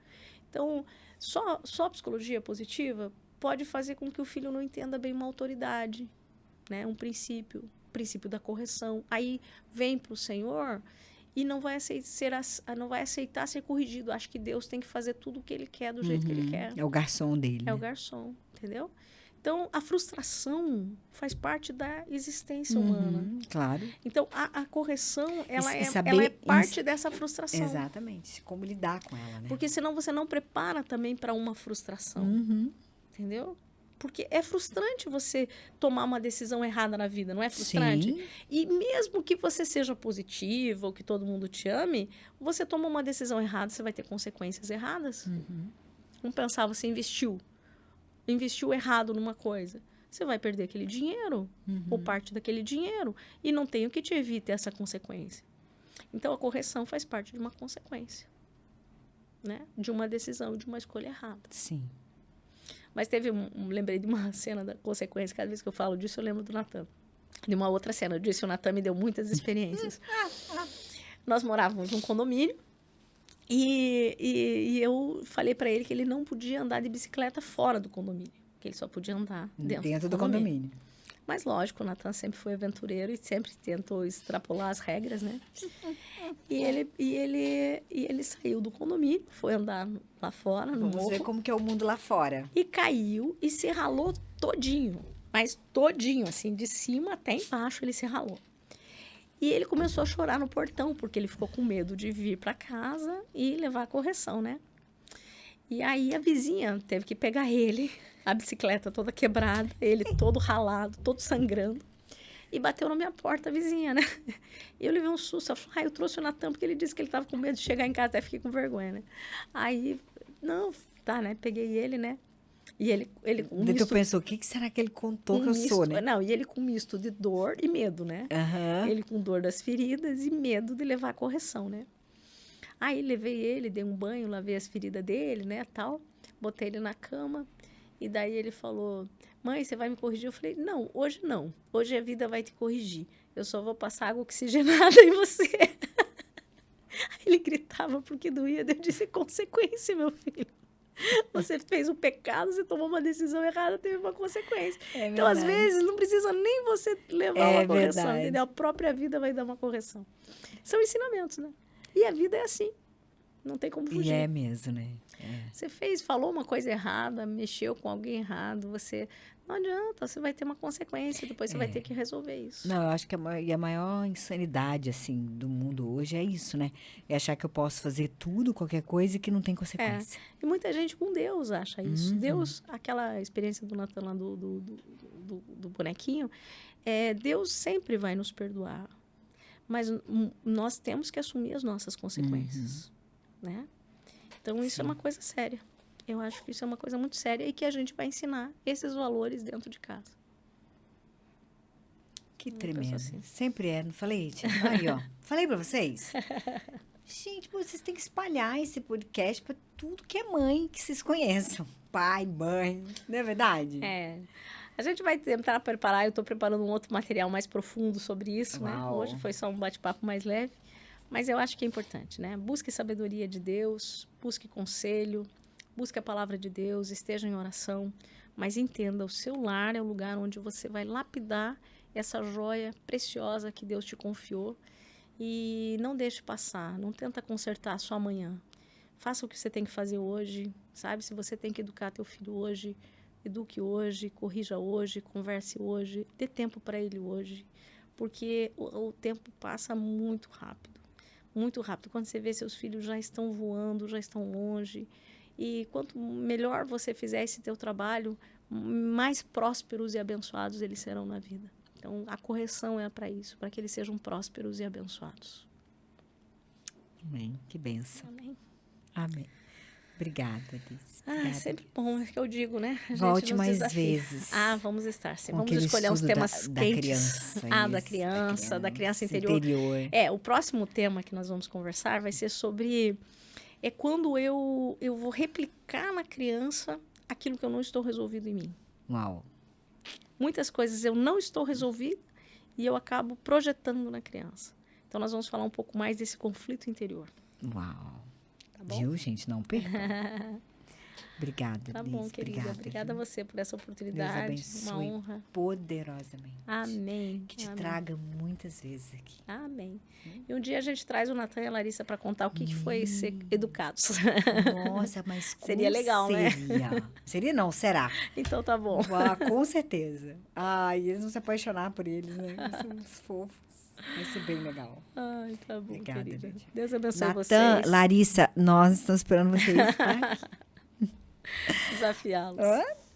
Então, só psicologia positiva pode fazer com que o filho não entenda bem uma autoridade, né? Um princípio da correção. Aí vem para o Senhor e não vai aceitar ser corrigido. Acho que Deus tem que fazer tudo o que Ele quer, do jeito que Ele quer. É o garçom dele. É o garçom, entendeu? Então, a frustração faz parte da existência humana. Claro. Então, a correção, ela é parte dessa frustração. Exatamente. Como lidar com ela, né? Porque senão você não prepara também para uma frustração. Entendeu? Porque é frustrante você tomar uma decisão errada na vida, não é frustrante? Sim. E mesmo que você seja positivo, ou que todo mundo te ame, você toma uma decisão errada, você vai ter consequências erradas. Vamos pensar, você investiu errado numa coisa. Você vai perder aquele dinheiro, ou parte daquele dinheiro, e não tem o que te evite essa consequência. Então, a correção faz parte de uma consequência, né? De uma decisão, de uma escolha errada. Sim. Mas lembrei de uma cena da consequência, cada vez que eu falo disso, eu lembro do Natan. De uma outra cena, eu disse, o Natan me deu muitas experiências. Nós morávamos num condomínio e eu falei para ele que ele não podia andar de bicicleta fora do condomínio, que ele só podia andar dentro do condomínio. Mas, lógico, o Natan sempre foi aventureiro e sempre tentou extrapolar as regras, né? E ele saiu do condomínio, foi andar lá fora, no morro. Vamos ver como que é o mundo lá fora. E caiu e se ralou todinho. Mas todinho, assim, de cima até embaixo ele se ralou. E ele começou a chorar no portão, porque ele ficou com medo de vir para casa e levar a correção, né? E aí a vizinha teve que pegar ele, a bicicleta toda quebrada, ele todo ralado, todo sangrando, e bateu na minha porta, a vizinha, né? E eu levei um susto, ela falou, eu trouxe o Natan porque ele disse que ele estava com medo de chegar em casa, até fiquei com vergonha, né? Aí, não, tá, né? Peguei ele, né? E ele com misto... Tu pensou, o que será que ele contou que eu sou, né? Não, e ele com misto de dor e medo, né? Ele com dor das feridas e medo de levar a correção, né? Aí levei ele, dei um banho, lavei as feridas dele, né, tal. Botei ele na cama E daí ele falou, mãe, você vai me corrigir? Eu falei, não. Hoje a vida vai te corrigir. Eu só vou passar água oxigenada em você. Ele gritava porque doía. Eu disse, consequência, meu filho. Você fez um pecado, você tomou uma decisão errada, teve uma consequência. Então, às vezes, não precisa nem você levar uma correção, entendeu? A própria vida vai dar uma correção. São ensinamentos, né? E a vida é assim. Não tem como fugir. E é mesmo, né? Você falou uma coisa errada, mexeu com alguém errado, não adianta, você vai ter uma consequência, depois você vai ter que resolver isso. Não, eu acho que a maior insanidade, assim, do mundo hoje é isso, né? É achar que eu posso fazer tudo, qualquer coisa, e que não tem consequência. E muita gente com Deus acha isso. Deus, aquela experiência do Natan lá do bonequinho, Deus sempre vai nos perdoar. Mas nós temos que assumir as nossas consequências, né? Então, isso é uma coisa séria. Eu acho que isso é uma coisa muito séria e que a gente vai ensinar esses valores dentro de casa. Que tremendo. Assim. Sempre é, não falei? Aí, ó. Falei pra vocês. Gente, vocês têm que espalhar esse podcast pra tudo que é mãe que vocês conheçam. Pai, mãe. Não é verdade? A gente vai tentar preparar, eu estou preparando um outro material mais profundo sobre isso, né? Hoje foi só um bate-papo mais leve. Mas eu acho que é importante, né? Busque sabedoria de Deus, busque conselho, busque a palavra de Deus, esteja em oração, mas entenda, o seu lar é o lugar onde você vai lapidar essa joia preciosa que Deus te confiou e não deixe passar, não tenta consertar só amanhã. Faça o que você tem que fazer hoje, sabe? Se você tem que educar teu filho hoje, eduque hoje, corrija hoje, converse hoje, dê tempo para ele hoje, porque o tempo passa muito rápido. Muito rápido. Quando você vê, seus filhos já estão voando, já estão longe. E quanto melhor você fizer esse teu trabalho, mais prósperos e abençoados eles serão na vida. Então, a correção é para isso, para que eles sejam prósperos e abençoados. Amém. Que bênção. Amém. Amém. Obrigada, Liz. Obrigada, sempre bom, é que eu digo, né? Volte mais vezes. Vamos estar. Sim. Vamos escolher uns temas quentes. Da criança interior. O próximo tema que nós vamos conversar vai ser sobre quando eu vou replicar na criança aquilo que eu não estou resolvido em mim. Uau. Muitas coisas eu não estou resolvido e eu acabo projetando na criança. Então, nós vamos falar um pouco mais desse conflito interior. Uau. Tá bom? Viu, gente? Não perca. Obrigada, Tá bom, Liz. querida. Obrigada a você por essa oportunidade. Deus abençoe uma honra. Poderosamente. Amém. Que te traga muitas vezes aqui. Amém. E um dia a gente traz o Natan e a Larissa para contar o que foi ser educados. Nossa, mas seria legal, né? Seria não, será? Então tá bom. Com certeza. Eles vão se apaixonar por eles, né? Eles são uns fofos. Vai ser bem legal. Tá bom, obrigada, querida. Gente. Deus abençoe Natan, vocês. Larissa, nós estamos esperando vocês. Desafiá-los.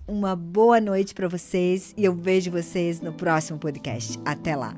Uma boa noite para vocês e eu vejo vocês no próximo podcast. Até lá.